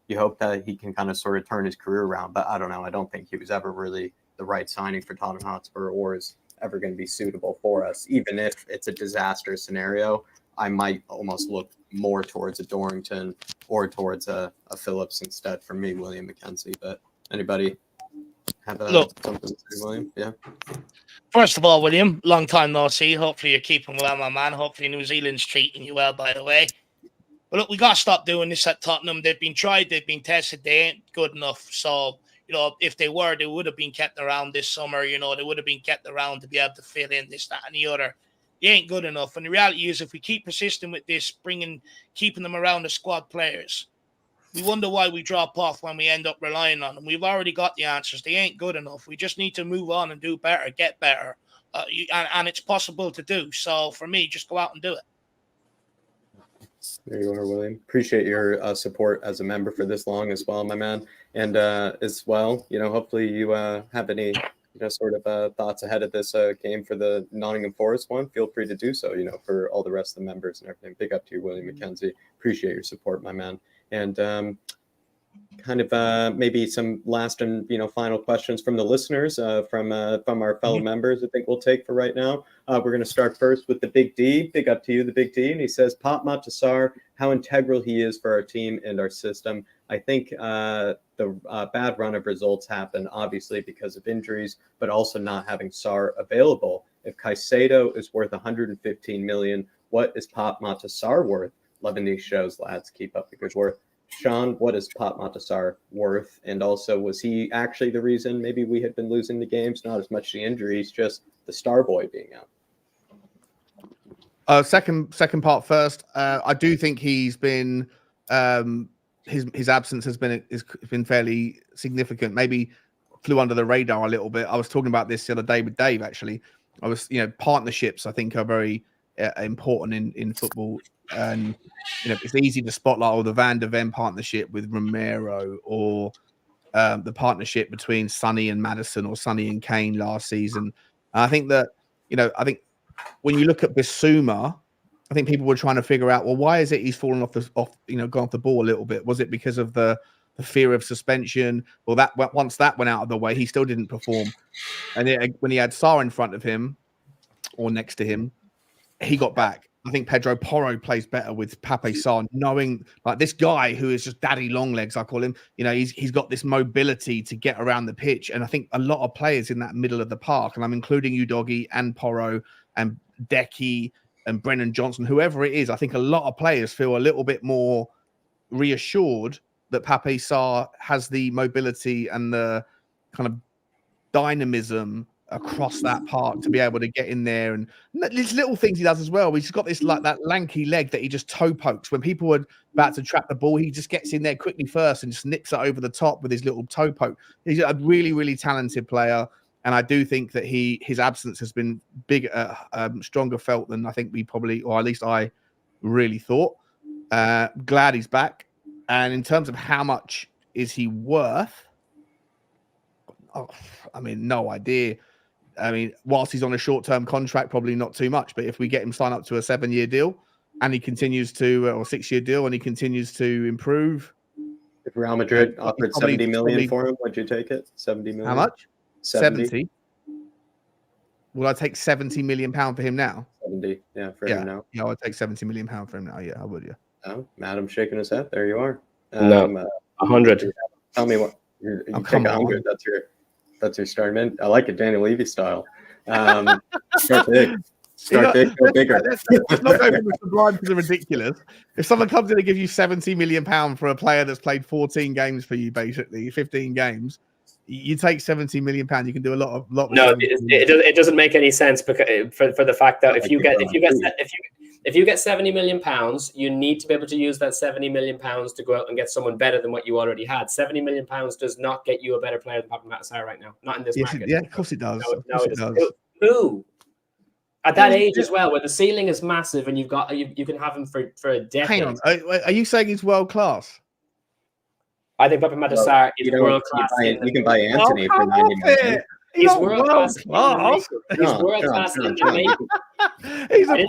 you hope that he can kind of sort of turn his career around. But I don't know. I don't think he was ever really the right signing for Tottenham Hotspur, or is ever going to be suitable for us. Even if it's a disaster scenario, I might almost look more towards a Dorrington or towards a Phillips instead, for me, William McKenzie. But anybody have something to say, William? Yeah. First of all, William, long time no see. Hopefully you're keeping well, my man. Hopefully New Zealand's treating you well, by the way. But look, we got to stop doing this at Tottenham. They've been tried, they've been tested, they ain't good enough. So, you know, if they were, they would have been kept around this summer. You know, they would have been kept around to be able to fill in this, that, and the other. They ain't good enough. And the reality is, if we keep persisting with this, keeping them around the squad players, we wonder why we drop off when we end up relying on them. We've already got the answers. They ain't good enough. We just need to move on and do better, get better. And it's possible to do. So for me, just go out and do it. There you are, William. Appreciate your support as a member for this long as well, my man. And as well, you know, hopefully you have any, you know, sort of thoughts ahead of this game for the Nottingham Forest one. Feel free to do so, you know, for all the rest of the members and everything. Big up to you, William McKenzie. Appreciate your support, my man. And kind of maybe some last and, you know, final questions from the listeners, from our fellow members, I think we'll take for right now. We're going to start first with the Big D. Big up to you, the Big D. And he says, Pop Sarr, how integral he is for our team and our system. I think the bad run of results happen, obviously, because of injuries, but also not having Sarr available. If Caicedo is worth 115 million, what is Pop Sarr worth? Loving these shows, lads. Keep up the good work. Sean, what is Pop Sarr worth? And also, was he actually the reason maybe we had been losing the games? Not as much the injuries, just the star boy being out. Second part first. I do think he's been his absence has been fairly significant. Maybe flew under the radar a little bit. I was talking about this the other day with Dave. Actually, I was, you know, partnerships I think are very important in football. And, you know, it's easy to spotlight the Van der Ven partnership with Romero, or the partnership between Sonny and Maddison, or Sonny and Kane last season. And I think that, you know, when you look at Bissouma, I think people were trying to figure out, well, why is it he's fallen gone off the ball a little bit? Was it because of the fear of suspension? Well, once that went out of the way, he still didn't perform. And when he had Sarr in front of him or next to him, he got back. I think Pedro Porro plays better with Pape Sarr, knowing like this guy who is just daddy long legs, I call him. You know, he's got this mobility to get around the pitch, and I think a lot of players in that middle of the park, and I'm including Udogie and Porro and Decky and Brennan Johnson, whoever it is. I think a lot of players feel a little bit more reassured that Pape Sarr has the mobility and the kind of dynamism across that park to be able to get in there, and these little things he does as well. He's got this like that lanky leg that he just toe pokes when people are about to trap the ball. He just gets in there quickly first and just nips it over the top with his little toe poke. He's a really, really talented player, and I do think that his absence has been bigger, stronger felt than I think we probably, or at least I really thought. Glad he's back. And in terms of how much is he worth? Oh, I mean, no idea. I mean, whilst he's on a short-term contract, probably not too much. But if we get him signed up to a 7-year deal and he continues to, or 6-year deal, and he continues to improve. If Real Madrid offered 70 million for him, would you take it? 70 million? How much? 70. 70. Will I take 70 million pound for him now? 70, yeah, for him now. Yeah, I would take 70 million pound for him now. Yeah, I would, yeah. Oh, Adam's shaking his head. There you are. No, 100. Tell me what. You take 100. That's your start in. I like it, Daniel Levy style. Start big. Start big, go bigger. Let's not go from the sublime to the ridiculous. If someone comes in and gives you 70 million pound for a player that's played 14 games for you, basically 15 games, you take 70 million pound. You can do a lot. No, it doesn't make any sense because for the fact that if you get 70 million pounds, you need to be able to use that 70 million pounds to go out and get someone better than what you already had. 70 million pounds does not get you a better player than Pape Sarr right now. Not in this market. Yeah, of course it does. No, it does. Who? At that age as well, where the ceiling is massive and you can have him for a decade. Hang on, are you saying he's world class? I think Pape Sarr is world class. You can buy Anthony for 90 million. He's world class. He's world class in Jamaica. He's a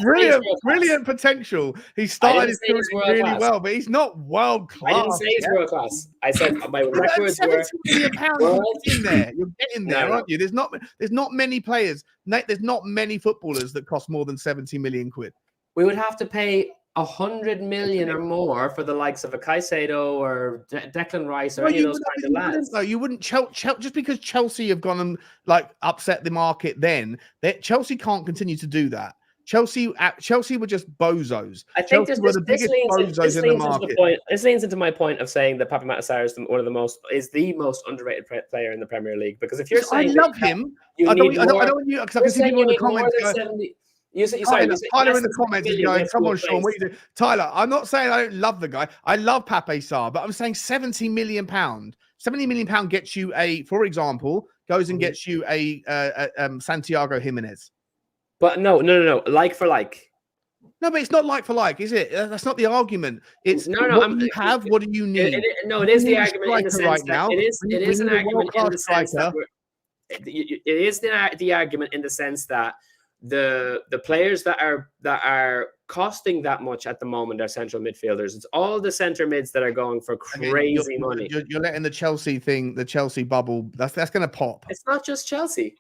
brilliant potential. He started his career really well, but he's not world class. I didn't say he's world class. I said my records were £70 million. You're getting there. You're getting there, aren't you? There's not many players. There's not many footballers that cost more than 70 million quid. We would have to pay 100 million or more for the likes of a Caicedo or Declan Rice or any of those kind of lads. No, you wouldn't. Just because Chelsea have gone and like upset the market, then Chelsea can't continue to do that. Chelsea were just bozos. I think Chelsea were the biggest bozos in the market. This leans into my point of saying that Pape Sarr is the most underrated player in the Premier League. Because if you're saying I love him, I don't want you because I can see people in the comments going, Tyler in the comments is going, come on, Sean, what are you doing? Tyler, I'm not saying I don't love the guy. I love Pape Sarr, but I'm saying 70 million pound. 70 million pound gets you for example, goes and gets you a Santiago Jimenez. But no, like for like. No, but it's not like for like, is it? That's not the argument. It's what do you have? What do you need? It is the argument in the sense that it is an argument in the sense that it is the argument in the sense that the players that are costing that much at the moment are central midfielders. It's all the centre mids that are going for crazy money. You're letting the Chelsea bubble. That's going to pop. It's not just Chelsea.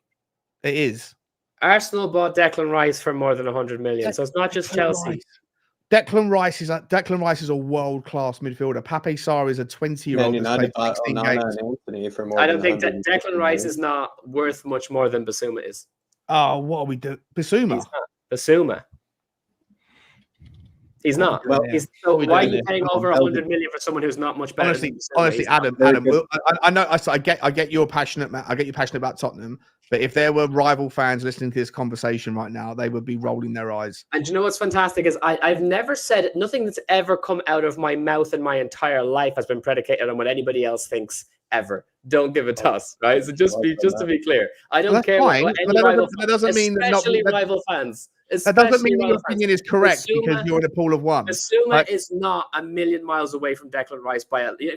It is. Arsenal bought Declan Rice for more than 100 million, so it's not just Chelsea. Declan Rice is a world-class midfielder. Pape Sarr is a 20-year-old. I don't think that Declan Rice is not worth much more than Basuma is. Oh, what are we doing? Basuma. He's not. Well, why are you paying over 100 million for someone who's not much better? Honestly, Adam, I know. I get you're passionate. I get you passionate about Tottenham. But if there were rival fans listening to this conversation right now, they would be rolling their eyes. And you know what's fantastic is I've never said nothing that's ever come out of my mouth in my entire life has been predicated on what anybody else thinks ever. Don't give a toss, right? So just to be clear, I don't care what any rival, especially rival fans. That doesn't mean your opinion is correct because you're in a pool of one. Basuma is not a million miles away from Declan Rice by a. Do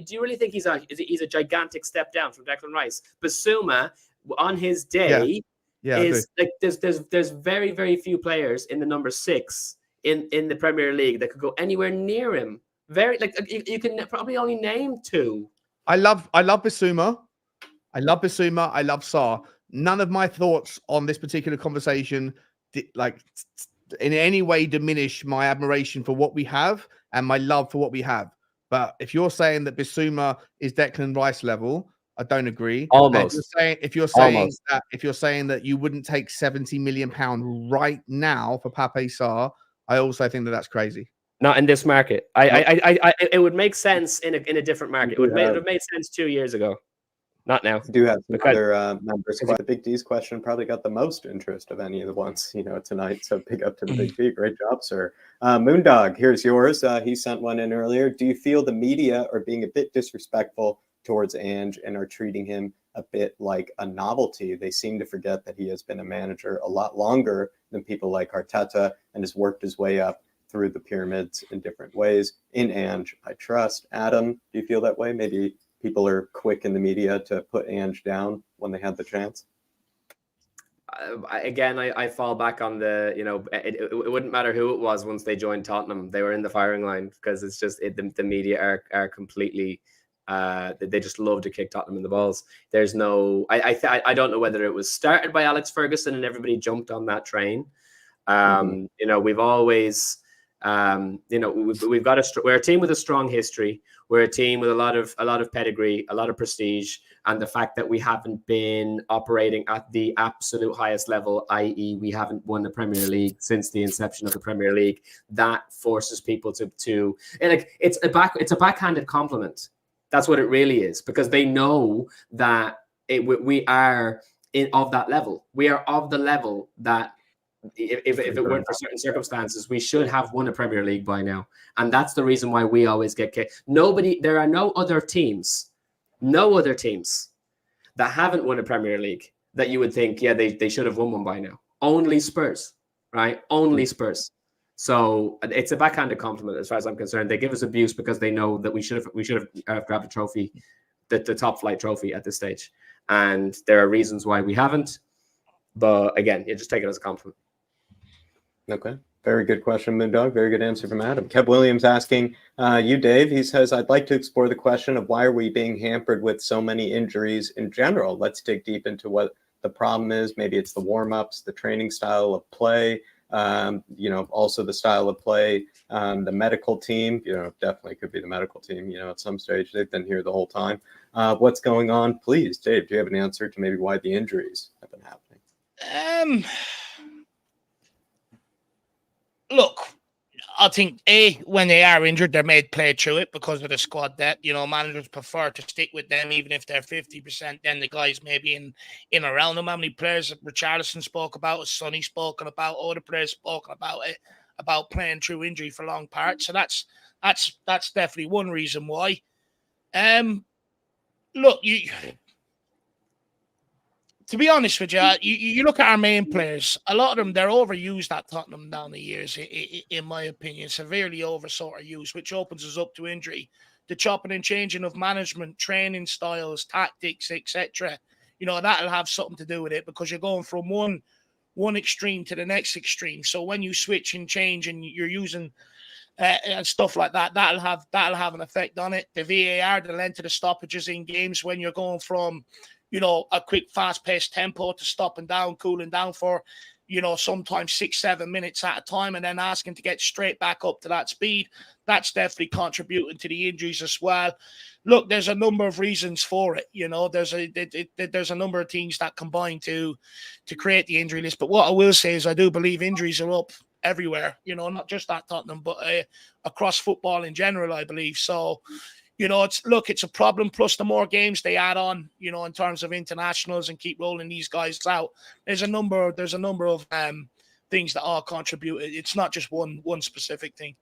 you really think he's a gigantic step down from Declan Rice? Basuma on his day is like there's very, very few players in the number 6 in the Premier League that could go anywhere near him. Very you can probably only name 2. I love Basuma. I love Sarr. None of my thoughts on this particular conversation in any way diminish my admiration for what we have and my love for what we have. But if you're saying that Bissouma is Declan Rice level, I don't agree. Almost. And if you're saying that you wouldn't take £70 million right now for Pape Sarr, I also think that that's crazy. Not in this market. It would make sense in a different market. It would have made sense 2 years ago. Not now. We do have some other members. The Big D's question probably got the most interest of any of the ones, tonight. So big up to the Big D. Great job, sir. Moondog, here's yours. He sent one in earlier. Do you feel the media are being a bit disrespectful towards Ange and are treating him a bit like a novelty? They seem to forget that he has been a manager a lot longer than people like Arteta and has worked his way up through the pyramids in different ways. In Ange, I trust. Adam, do you feel that way? Maybe people are quick in the media to put Ange down when they had the chance. I fall back on the, it wouldn't matter who it was once they joined Tottenham. They were in the firing line because it's just the media are completely, they just love to kick Tottenham in the balls. There's no, I don't know whether it was started by Alex Ferguson and everybody jumped on that train. We've always, we're a team with a strong history. We're a team with a lot of pedigree, a lot of prestige, and the fact that we haven't been operating at the absolute highest level, i.e., we haven't won the Premier League since the inception of the Premier League, that forces people to it's a backhanded compliment. That's what it really is, because they know that we are of that level. We are of the level that. If it weren't for certain circumstances, we should have won a Premier League by now. And that's the reason why we always get kicked. There are no other teams that haven't won a Premier League that you would think, they should have won one by now. Only Spurs, right? Only Spurs. So it's a backhanded compliment as far as I'm concerned. They give us abuse because they know that we should have grabbed a trophy, the top flight trophy at this stage. And there are reasons why we haven't. But again, you just take it as a compliment. Okay. Very good question, Moondog. Very good answer from Adam. Kev Williams asking you, Dave. He says, I'd like to explore the question of why are we being hampered with so many injuries in general? Let's dig deep into what the problem is. Maybe it's the warm-ups, the training style of play, also the style of play, the medical team, definitely could be the medical team, at some stage. They've been here the whole time. What's going on? Please, Dave, do you have an answer to maybe why the injuries have been happening? Look, I think when they are injured, they're made play through it because of the squad depth. Managers prefer to stick with them even if they're 50%. Then the guys maybe in around them. How many players Richarlison spoke about, Sonny spoken about, other players spoken about it, about playing through injury for long parts. So that's definitely one reason why. Look, to be honest with you, you look at our main players, a lot of them, they're overused at Tottenham down the years, in my opinion, severely over sort of used, which opens us up to injury. The chopping and changing of management, training styles, tactics, etc. That'll have something to do with it because you're going from one extreme to the next extreme. So when you switch and change and you're using and stuff like that, that'll have an effect on it. The VAR, the length of the stoppages in games when you're going from a quick, fast-paced tempo to stopping down, cooling down for, sometimes 6-7 minutes at a time, and then asking to get straight back up to that speed. That's definitely contributing to the injuries as well. Look, there's a number of reasons for it. There's a number of teams that combine to create the injury list. But what I will say is I do believe injuries are up everywhere, not just at Tottenham, but across football in general, I believe. So, it's a problem. Plus, the more games they add on, in terms of internationals and keep rolling these guys out, there's a number of things that all contribute. It's not just one specific thing.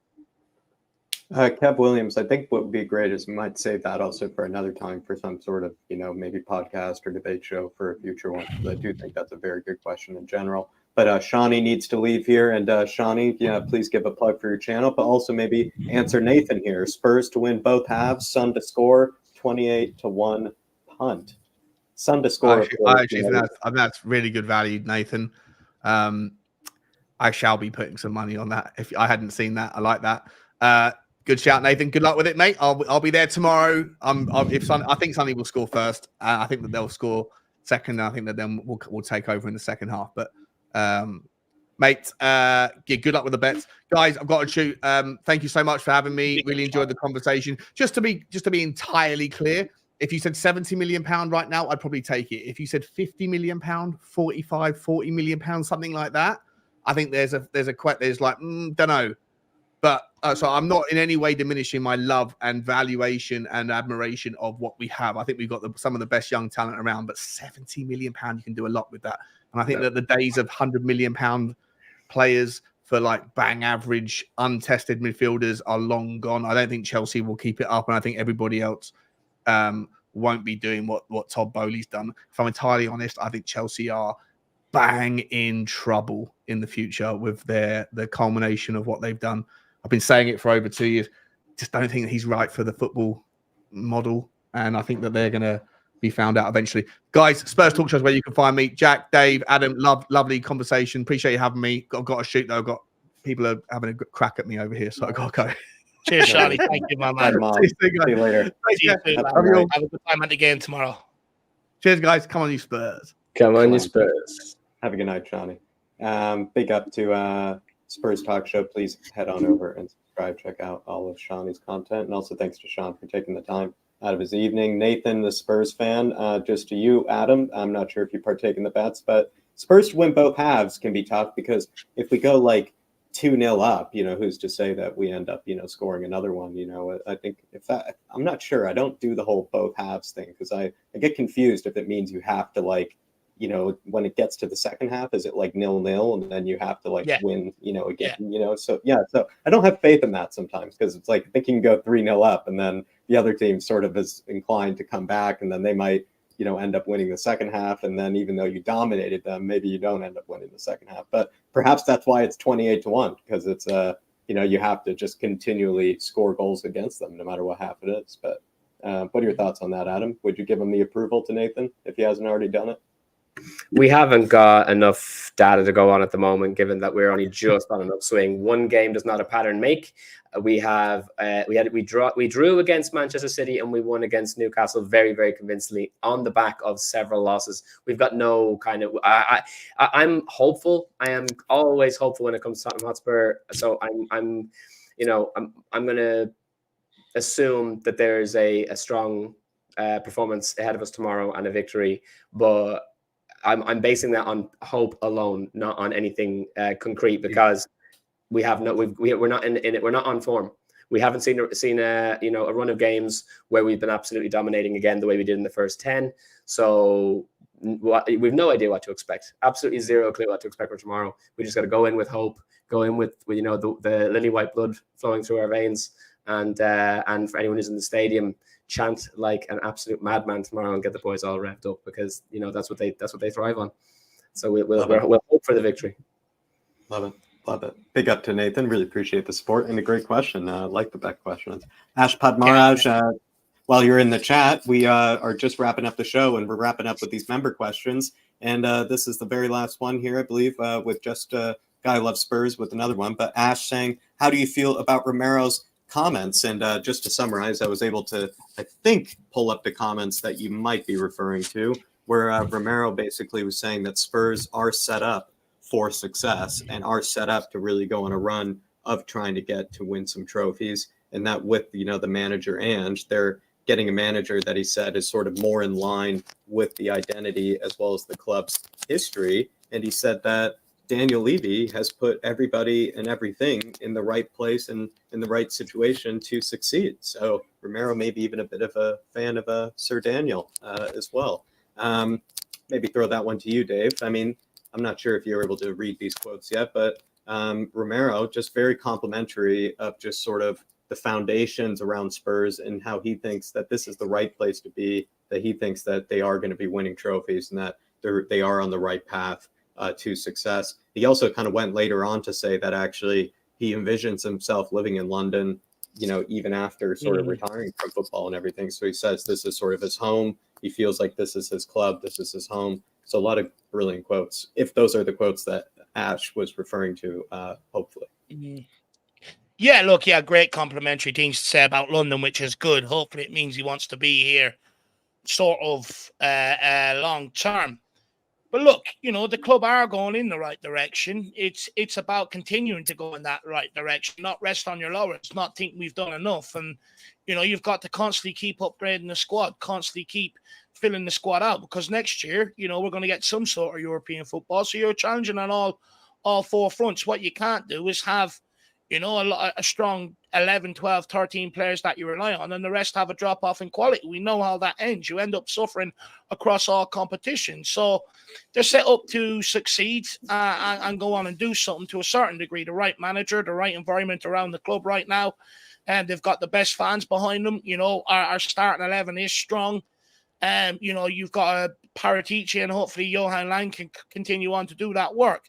Kev Williams, I think what would be great is we might save that also for another time for some sort of, maybe podcast or debate show for a future one. Because I do think that's a very good question in general. But Shawnee needs to leave here. And Shawnee, please give a plug for your channel, but also maybe answer Nathan here. Spurs to win both halves, Sun to score, 28-1 punt. Sun to score. I think that's really good value, Nathan. I shall be putting some money on that. If I hadn't seen that, I like that. Good shout, Nathan. Good luck with it, mate. I'll be there tomorrow. I think Sonny will score first. I think that they'll score second. I think that then we'll take over in the second half. But Mate, yeah, good luck with the bets, guys. I've got to shoot. Thank you so much for having me. Really enjoyed the conversation. Just to be entirely clear, if you said 70 million pound right now, I'd probably take it. If you said 50 million pound, 45, 40 million pounds, something like that, I think there's like don't know. But so I'm not in any way diminishing my love and valuation and admiration of what we have. I think we've got some of the best young talent around, but 70 million pound, you can do a lot with that. And I think that the days of 100 million pound players for like bang average, untested midfielders are long gone. I don't think Chelsea will keep it up. And I think everybody else won't be doing what Todd Bowley's done. If I'm entirely honest, I think Chelsea are bang in trouble in the future with the culmination of what they've done. I've been saying it for over 2 years. Just don't think that he's right for the football model. And I think that they're going to be found out eventually. Guys, Spurs Talk Show is where you can find me. Jack, Dave, Adam, lovely conversation. Appreciate you having me. I've got to shoot, though. People are having a crack at me over here, so I've got to go. Cheers, Charlie. Thank you, my man. See you later. See you soon, man. Have a good time at the game tomorrow. Cheers, guys. Come on, you Spurs. Come on, you Spurs. Have a good night, Johnny. Big up to Spurs Talk Show. Please head on over and subscribe. Check out all of Shawnee's content. And also thanks to Sean for taking the time out of his evening. Nathan, the Spurs fan, just to you, Adam, I'm not sure if you partake in the bets, but Spurs to win both halves can be tough because if we go like 2-0 up, who's to say that we end up, scoring another one? I think I'm not sure. I don't do the whole both halves thing because I get confused if it means you have to like, when it gets to the second half, is it like 0-0 and then you have to win, again, So I don't have faith in that sometimes because it's like, I think you can go 3-0 up and then the other team sort of is inclined to come back and then they might, end up winning the second half. And then even though you dominated them, maybe you don't end up winning the second half, but perhaps that's why it's 28-1 because it's, you have to just continually score goals against them no matter what half it is. But what are your thoughts on that, Adam? Would you give him the approval to Nathan if he hasn't already done it? We haven't got enough data to go on at the moment, given that we're only just on an upswing. One game does not a pattern make. We drew against Manchester City and we won against Newcastle very, very convincingly on the back of several losses. We've got no kind of. I'm hopeful. I am always hopeful when it comes to Tottenham Hotspur. So I'm going to assume that there's a strong performance ahead of us tomorrow and a victory, but I'm basing that on hope alone, not on anything concrete, because we're not in it. We're not on form. We haven't seen a run of games where we've been absolutely dominating again the way we did in the first 10. So we've no idea what to expect. Absolutely zero clue what to expect for tomorrow. We just got to go in with hope, go in with the lily white blood flowing through our veins, and for anyone who's in the stadium, chant like an absolute madman tomorrow and get the boys all revved up because that's what they thrive on. So we'll hope for the victory. Love it. Big up to Nathan. Really appreciate the support and a great question. Like the back questions. Ash Padmaraj, while you're in the chat, we are just wrapping up the show and we're wrapping up with these member questions. And this is the very last one here, I believe, with just Guy Loves Spurs with another one. But Ash saying, how do you feel about Romero's comments? And just to summarize, I was able to, I think, pull up the comments that you might be referring to, where Romero basically was saying that Spurs are set up for success and are set up to really go on a run of trying to get to win some trophies. And that with, the manager, and they're getting a manager that he said is sort of more in line with the identity as well as the club's history. And he said that Daniel Levy has put everybody and everything in the right place and in the right situation to succeed. So Romero may be even a bit of a fan of Sir Daniel as well. Maybe throw that one to you, Dave. I mean, I'm not sure if you're able to read these quotes yet, but Romero just very complimentary of just sort of the foundations around Spurs and how he thinks that this is the right place to be, that he thinks that they are going to be winning trophies and that they are on the right path to success. He also kind of went later on to say that actually he envisions himself living in London, even after sort of retiring from football and everything. So he says this is sort of his home. He feels like this is his club. This is his home. So a lot of brilliant quotes, if those are the quotes that Ash was referring to, hopefully. Yeah, look, great complimentary things to say about London, which is good. Hopefully it means he wants to be here sort of long term. But look, the club are going in the right direction. It's about continuing to go in that right direction, not rest on your laurels, not think we've done enough. And, you've got to constantly keep upgrading the squad, constantly keep filling the squad out, because next year, we're going to get some sort of European football. So you're challenging on all four fronts. What you can't do is have, a strong 11, 12, 13 players that you rely on, and the rest have a drop off in quality. We know how that ends. You end up suffering across all competitions. So they're set up to succeed and go on and do something to a certain degree. The right manager, the right environment around the club right now, and they've got the best fans behind them. Our starting 11 is strong. You've got a Paratici, and hopefully Johan Lang can continue on to do that work.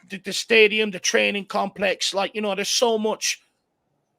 The stadium, the training complex, there's so much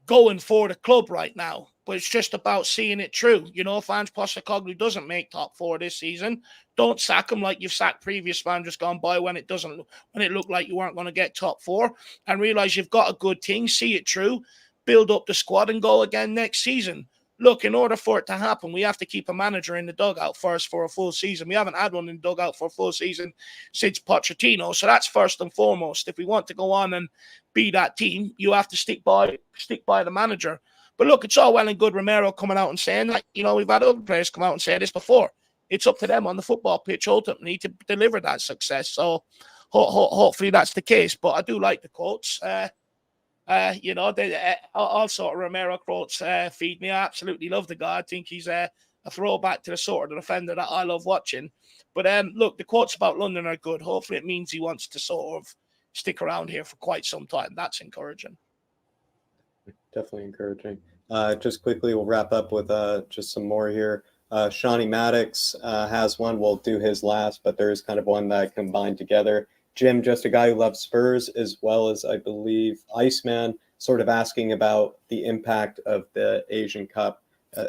going for the club right now, but it's just about seeing it through. If Ange Postecoglou doesn't make top 4 this season, don't sack him like you've sacked previous managers gone by when it looked like you weren't going to get top 4, and realize you've got a good team, see it through, build up the squad, and go again next season. Look, in order for it to happen, we have to keep a manager in the dugout first for a full season. We haven't had one in the dugout for a full season since Pochettino. So that's first and foremost. If we want to go on and be that team, you have to stick by the manager. But look, it's all well and good Romero coming out and saying that. We've had other players come out and say this before. It's up to them on the football pitch ultimately to deliver that success. So hopefully that's the case. But I do like the quotes. All sort of Romero quotes feed me. I absolutely love the guy. I think he's a throwback to the sort of defender that I love watching. But look, the quotes about London are good. Hopefully it means he wants to sort of stick around here for quite some time. That's encouraging. Definitely encouraging. Just quickly, we'll wrap up with just some more here. Shawnee Maddox has one. We'll do his last, but there is kind of one that combined together. Jim, just a guy who loves Spurs, as well as, I believe, Iceman, sort of asking about the impact of the Asian Cup, the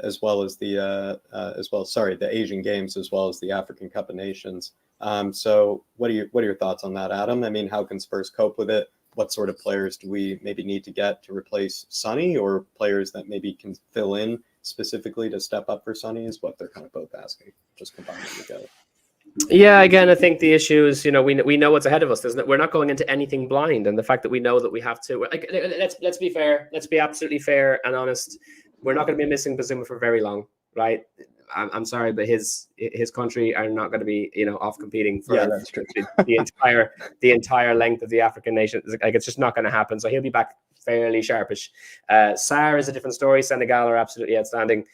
Asian Games, as well as the African Cup of Nations. So what are your thoughts on that, Adam? I mean, how can Spurs cope with it? What sort of players do we maybe need to get to replace Sonny, or players that maybe can fill in specifically to step up for Sonny is what they're kind of both asking, just combining together. Yeah, again, I think the issue is, we know what's ahead of us. We're not going into anything blind, and the fact that we know that we have to, let's be fair, let's be absolutely fair and honest. We're not going to be missing Bazuma for very long, right? I'm sorry, but his country are not going to be, off competing for that's true. the entire length of the African nation. It's just not going to happen. So he'll be back fairly sharpish. Sarr is a different story. Senegal are absolutely outstanding.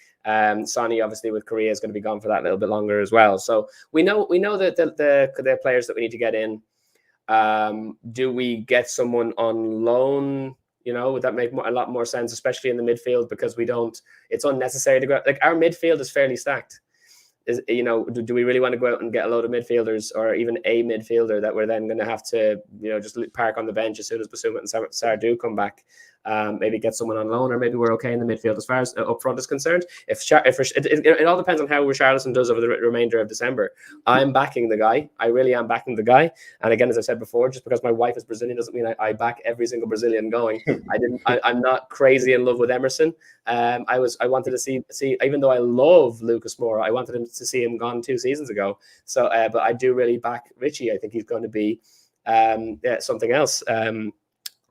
Sonny, obviously, with Korea, is going to be gone for that little bit longer as well. So we know that the players that we need to get in. Do we get someone on loan? Would that make a lot more sense, especially in the midfield, because it's unnecessary to go out. Like, our midfield is fairly stacked. Do we really want to go out and get a load of midfielders, or even a midfielder that we're then going to have to, just park on the bench as soon as Basuma and Sarr do come back? Maybe get someone on loan, or maybe we're okay in the midfield as far as up front is concerned. It all depends on how Richarlison does over the remainder of December. I'm backing the guy. I really am backing the guy. And again, as I've said before, just because my wife is Brazilian doesn't mean I back every single Brazilian going. I'm not crazy in love with Emerson. I wanted to see, even though I love Lucas Moura, I wanted to see him gone 2 seasons ago. So, but I do really back Richie. I think he's going to be something else.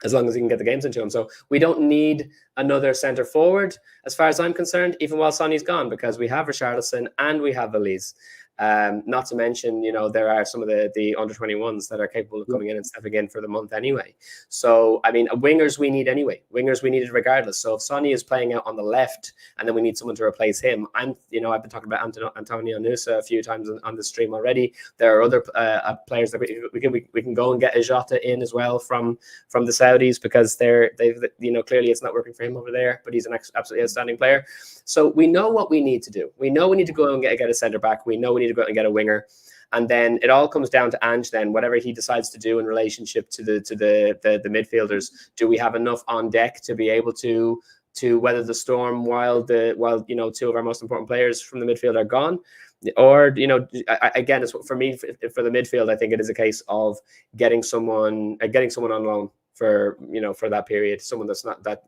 As long as he can get the games into him. So we don't need another centre forward, as far as I'm concerned, even while Sonny's gone, because we have Richarlison and we have Valise. Not to mention, there are some of the under-21s that are capable of coming in and stepping in for the month anyway. So, I mean, wingers we need anyway. Wingers we needed regardless. So if Sonny is playing out on the left and then we need someone to replace him, I've been talking about Antonio Nusa a few times on the stream already. There are other players that we can go and get a Jota in as well from the Saudis, because they've clearly it's not working for him over there, but he's an absolutely outstanding player. So we know what we need to do. We know we need to go and get a centre back. We know we need to go out and get a winger, and then it all comes down to Ange. Then whatever he decides to do in relationship to the midfielders, do we have enough on deck to be able to weather the storm while 2 of our most important players from the midfield are gone? Or again, it's for me for the midfield. I think it is a case of getting someone on loan for that period, someone that's not that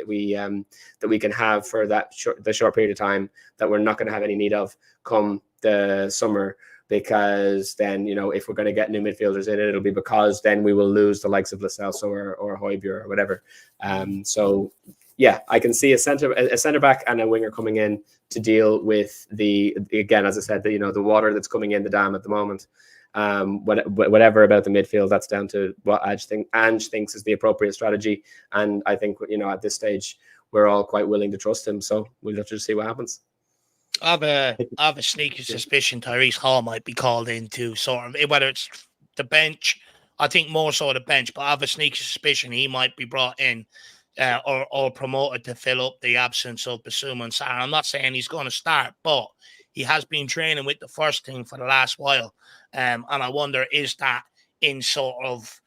we can have for the short period of time that we're not going to have any need of come the summer. because then, if we're going to get new midfielders in it, it'll be because then we will lose the likes of Lo Celso or Højbjerg or whatever. So yeah, I can see a center back and a winger coming in to deal with again, as I said, the water that's coming in the dam at the moment. Whatever about the midfield, that's down to what Ange thinks is the appropriate strategy. And I think, at this stage, we're all quite willing to trust him. So we'll have to see what happens. I have a sneaky suspicion Tyrese Hall might be called into sort of, whether it's the bench, I think more so the bench, but I have a sneaky suspicion he might be brought in or promoted to fill up the absence of Bissouma and Sarr. I'm not saying he's going to start, but he has been training with the first team for the last while. And I wonder, is that in sort of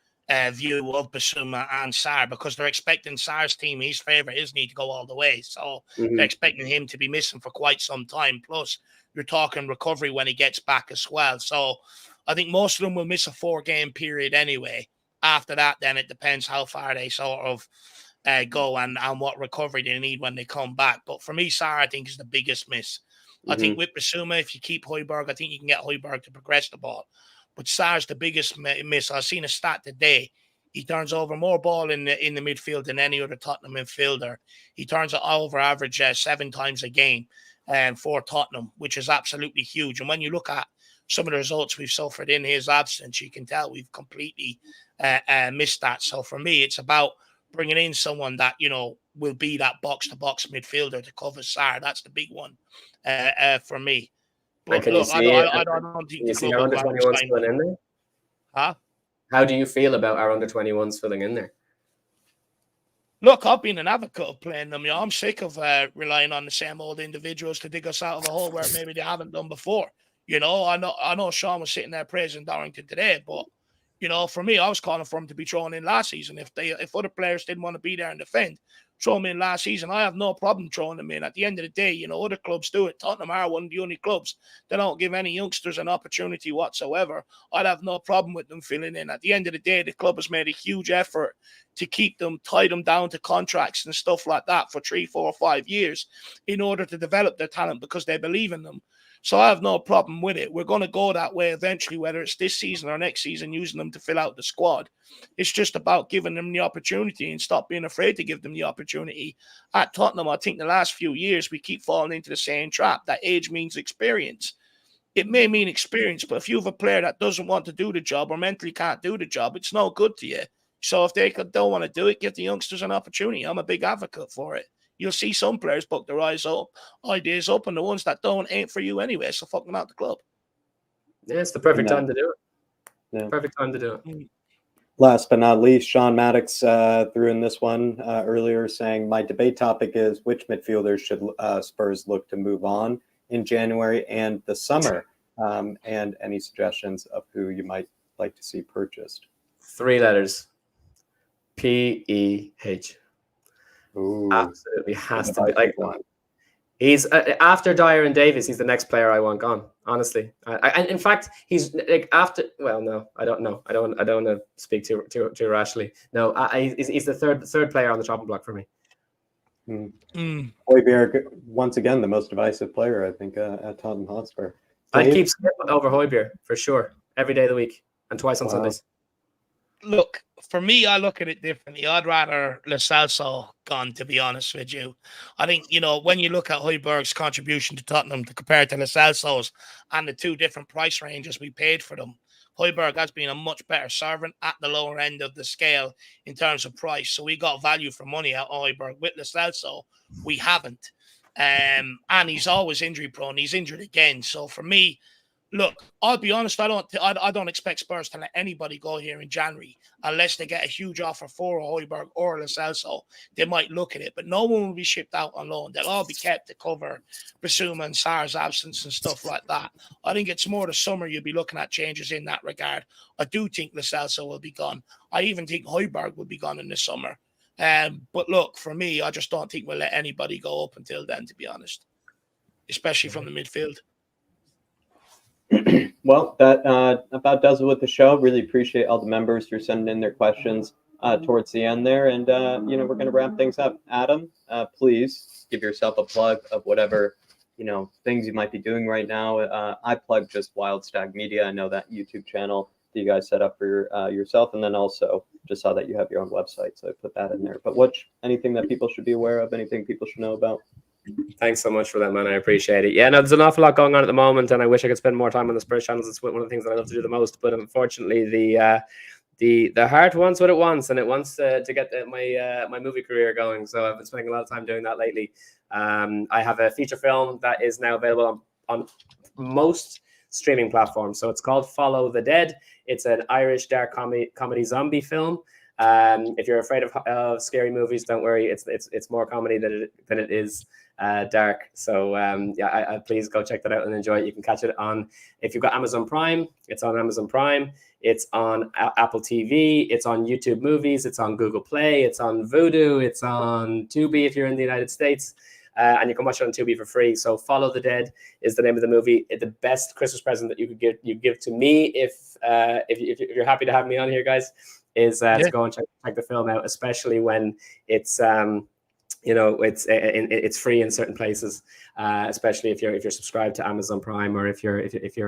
view of Bissouma and Sarr, because they're expecting Sarr's team, his favourite, isn't he, to go all the way. So they're expecting him to be missing for quite some time. Plus, you're talking recovery when he gets back as well. So I think most of them will miss a 4-game period anyway. After that, then it depends how far they sort of go and what recovery they need when they come back. But for me, Sarr, I think, is the biggest miss. I think with Bissouma, if you keep Højbjerg, I think you can get Højbjerg to progress the ball. But Sarr's the biggest miss. I've seen a stat today. He turns over more ball in the midfield than any other Tottenham midfielder. He turns it over average 7 times a game for Tottenham, which is absolutely huge. And when you look at some of the results we've suffered in his absence, you can tell we've completely missed that. So for me, it's about bringing in someone that, will be that box-to-box midfielder to cover Sarr. That's the big one for me. But look, I don't think you see our under-21s filling in there? Huh? How do you feel about our under-21s filling in there? Look, I've been an advocate of playing them. I'm sick of relying on the same old individuals to dig us out of a hole where maybe they haven't done before. I know Sean was sitting there praising Dorrington today, but for me, I was calling for him to be thrown in last season. If other players didn't want to be there and defend, throw him in last season. I have no problem throwing them in. At the end of the day, other clubs do it. Tottenham are one of the only clubs that don't give any youngsters an opportunity whatsoever. I'd have no problem with them filling in. At the end of the day, the club has made a huge effort to keep them, tie them down to contracts and stuff like that for 3, 4, 5 years in order to develop their talent because they believe in them. So I have no problem with it. We're going to go that way eventually, whether it's this season or next season, using them to fill out the squad. It's just about giving them the opportunity and stop being afraid to give them the opportunity. At Tottenham, I think the last few years, we keep falling into the same trap that age means experience. It may mean experience, but if you have a player that doesn't want to do the job or mentally can't do the job, it's no good to you. So if they don't want to do it, give the youngsters an opportunity. I'm a big advocate for it. You'll see some players book their ideas up, and the ones that don't ain't for you anyway, so fuck them out the club. Yeah, it's the perfect time to do it. Yeah. Perfect time to do it. Last but not least, Sean Maddox threw in this one earlier saying, my debate topic is which midfielders should Spurs look to move on in January and the summer, and any suggestions of who you might like to see purchased. 3 letters. P-E-H. Ooh, absolutely has to be like one. He's after Dyer and Davies. He's the next player I want gone. Honestly, and in fact, he's like after. Well, no, I don't know. I don't want to speak too rashly. No, he's the third player on the chopping block for me. Højbjerg, once again, the most divisive player, I think, at Tottenham Hotspur. I'd keep Skip over Højbjerg for sure, every day of the week and twice on Sundays. Look, for me, I look at it differently. I'd rather Lo Celso gone, to be honest with you. I think, when you look at Højbjerg's contribution to Tottenham compared to Lo Celso's and the 2 different price ranges we paid for them, Højbjerg has been a much better servant at the lower end of the scale in terms of price. So we got value for money at Højbjerg. With Lo Celso, we haven't. And he's always injury prone. He's injured again. So for me, look, I'll be honest, I don't expect Spurs to let anybody go here in January unless they get a huge offer for Højbjerg or Lo Celso. They might look at it, but no one will be shipped out on loan. They'll all be kept to cover Bissouma and Sarr's absence and stuff like that. I think it's more the summer you'll be looking at changes in that regard. I do think Lo Celso will be gone. I even think Højbjerg will be gone in the summer. But look, for me, I just don't think we'll let anybody go up until then, to be honest, especially from the midfield. Well, that about does it with the show. Really appreciate all the members who are sending in their questions towards the end there. And, we're going to wrap things up. Adam, please give yourself a plug of whatever things you might be doing right now. I plug just Wild Stag Media. I know that YouTube channel that you guys set up for yourself, and then also just saw that you have your own website, so I put that in there. But anything that people should be aware of, anything people should know about? Thanks so much for that, man. I appreciate it. Yeah, no, there's an awful lot going on at the moment, and I wish I could spend more time on the Spurs channels. It's one of the things that I love to do the most. But unfortunately, the heart wants what it wants, and it wants to get my movie career going. So I've been spending a lot of time doing that lately. I have a feature film that is now available on most streaming platforms. So it's called Follow the Dead. It's an Irish dark comedy zombie film. If you're afraid of scary movies, don't worry. It's more comedy than it is dark. So I please go check that out and enjoy it. You can catch it on, if you've got Amazon Prime, it's on Amazon Prime. It's on Apple TV. It's on YouTube Movies. It's on Google Play. It's on Vudu. It's on Tubi if you're in the United States. And you can watch it on Tubi for free. So Follow the Dead is the name of the movie. It's the best Christmas present that you could give to me if you're happy to have me on here, guys, is to go and check the film out, especially when it's it's free in certain places, especially if you're subscribed to Amazon Prime, or if you're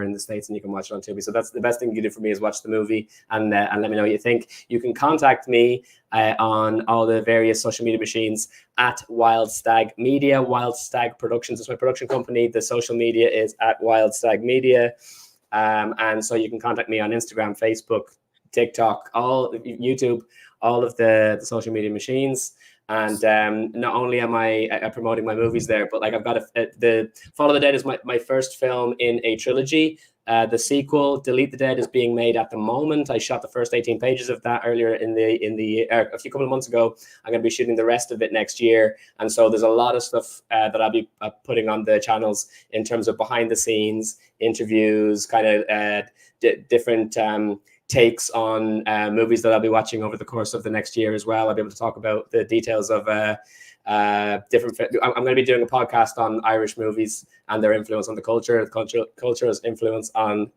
in the States and you can watch it on Tubi. So that's the best thing you can do for me, is watch the movie and let me know what you think. You can contact me on all the various social media machines at Wild Stag Media. Wild Stag Productions is my production company. The social media is at Wild Stag Media, and so you can contact me on Instagram, Facebook, TikTok, YouTube, all of the social media machines. And not only am I promoting my movies there, but like I've got the Follow the Dead is my first film in a trilogy. The sequel, Delete the Dead, is being made at the moment. I shot the first 18 pages of that earlier a couple of months ago. I'm going to be shooting the rest of it next year, and so there's a lot of stuff that I'll be putting on the channels in terms of behind the scenes interviews, kind of different takes on movies that I'll be watching over the course of the next year as well. I'll be able to talk about the details of different. I'm going to be doing a podcast on Irish movies and their influence on the culture's influence on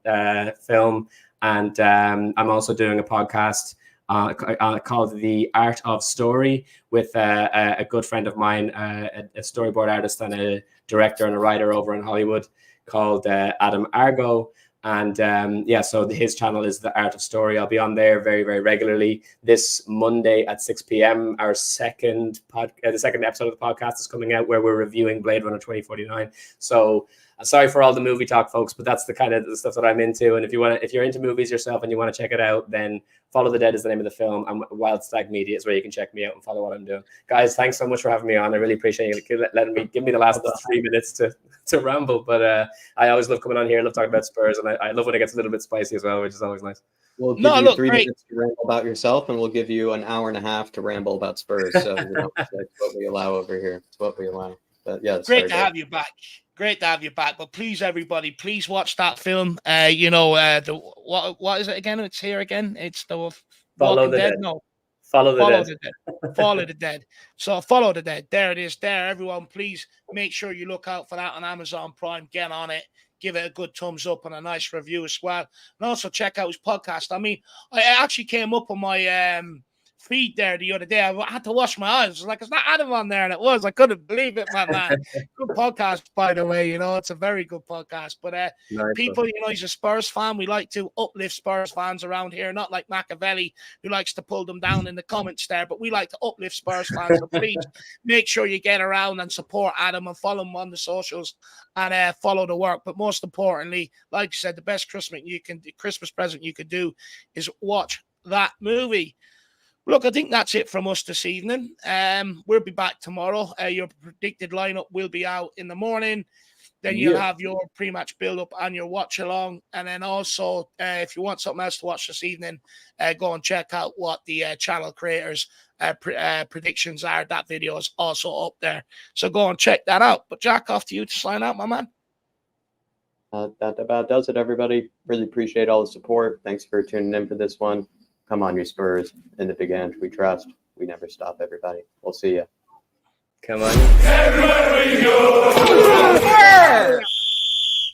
film, and I'm also doing a podcast called The Art of Story with a good friend of mine, a storyboard artist and a director and a writer over in Hollywood called Adam Argo. And so his channel is The Art of Story. I'll be on there very, very regularly. This Monday at 6 p.m., our the second episode of the podcast is coming out, where we're reviewing Blade Runner 2049. So sorry for all the movie talk, folks, but that's the kind of the stuff that I'm into. And if you're into movies yourself and you want to check it out, then Follow the Dead is the name of the film, and Wild Stag Media is where you can check me out and follow what I'm doing. Guys, thanks so much for having me on. I really appreciate you give me the last 3 minutes to ramble. But I always love coming on here. I love talking about Spurs, and I love when it gets a little bit spicy as well, which is always nice. We'll give you 3 minutes to ramble about yourself, and we'll give you an hour and a half to ramble about Spurs. So that's what we allow over here. It's what we allow. But yeah, great to have you back. Great to have you back. But please, everybody, please watch that film. What is it again? It's here again. It's the Follow the Dead. No. Follow the Dead. Follow the Dead. So Follow the Dead. There it is. There, everyone. Please make sure you look out for that on Amazon Prime. Get on it. Give it a good thumbs up and a nice review as well. And also check out his podcast. I mean, I actually came up on my feed there the other day. I had to wash my eyes. I was like, it's not Adam on there, and it was. I couldn't believe it, man. Good podcast, by the way. It's a very good podcast. But nice people, he's a Spurs fan. We like to uplift Spurs fans around here, not like Machiavelli, who likes to pull them down in the comments there. But we like to uplift Spurs fans. So please make sure you get around and support Adam and follow him on the socials and follow the work. But most importantly, like you said, the best Christmas present you could do is watch that movie. Look, I think that's it from us this evening. We'll be back tomorrow. Your predicted lineup will be out in the morning. Then you'll have your pre-match build-up and your watch-along. And then also, if you want something else to watch this evening, go and check out what the channel creators' predictions are. That video is also up there. So go and check that out. But Jack, off to you to sign out, my man. That about does it, everybody. Really appreciate all the support. Thanks for tuning in for this one. Come on, you Spurs. In the big end, we trust. We never stop, everybody. We'll see you. Come on.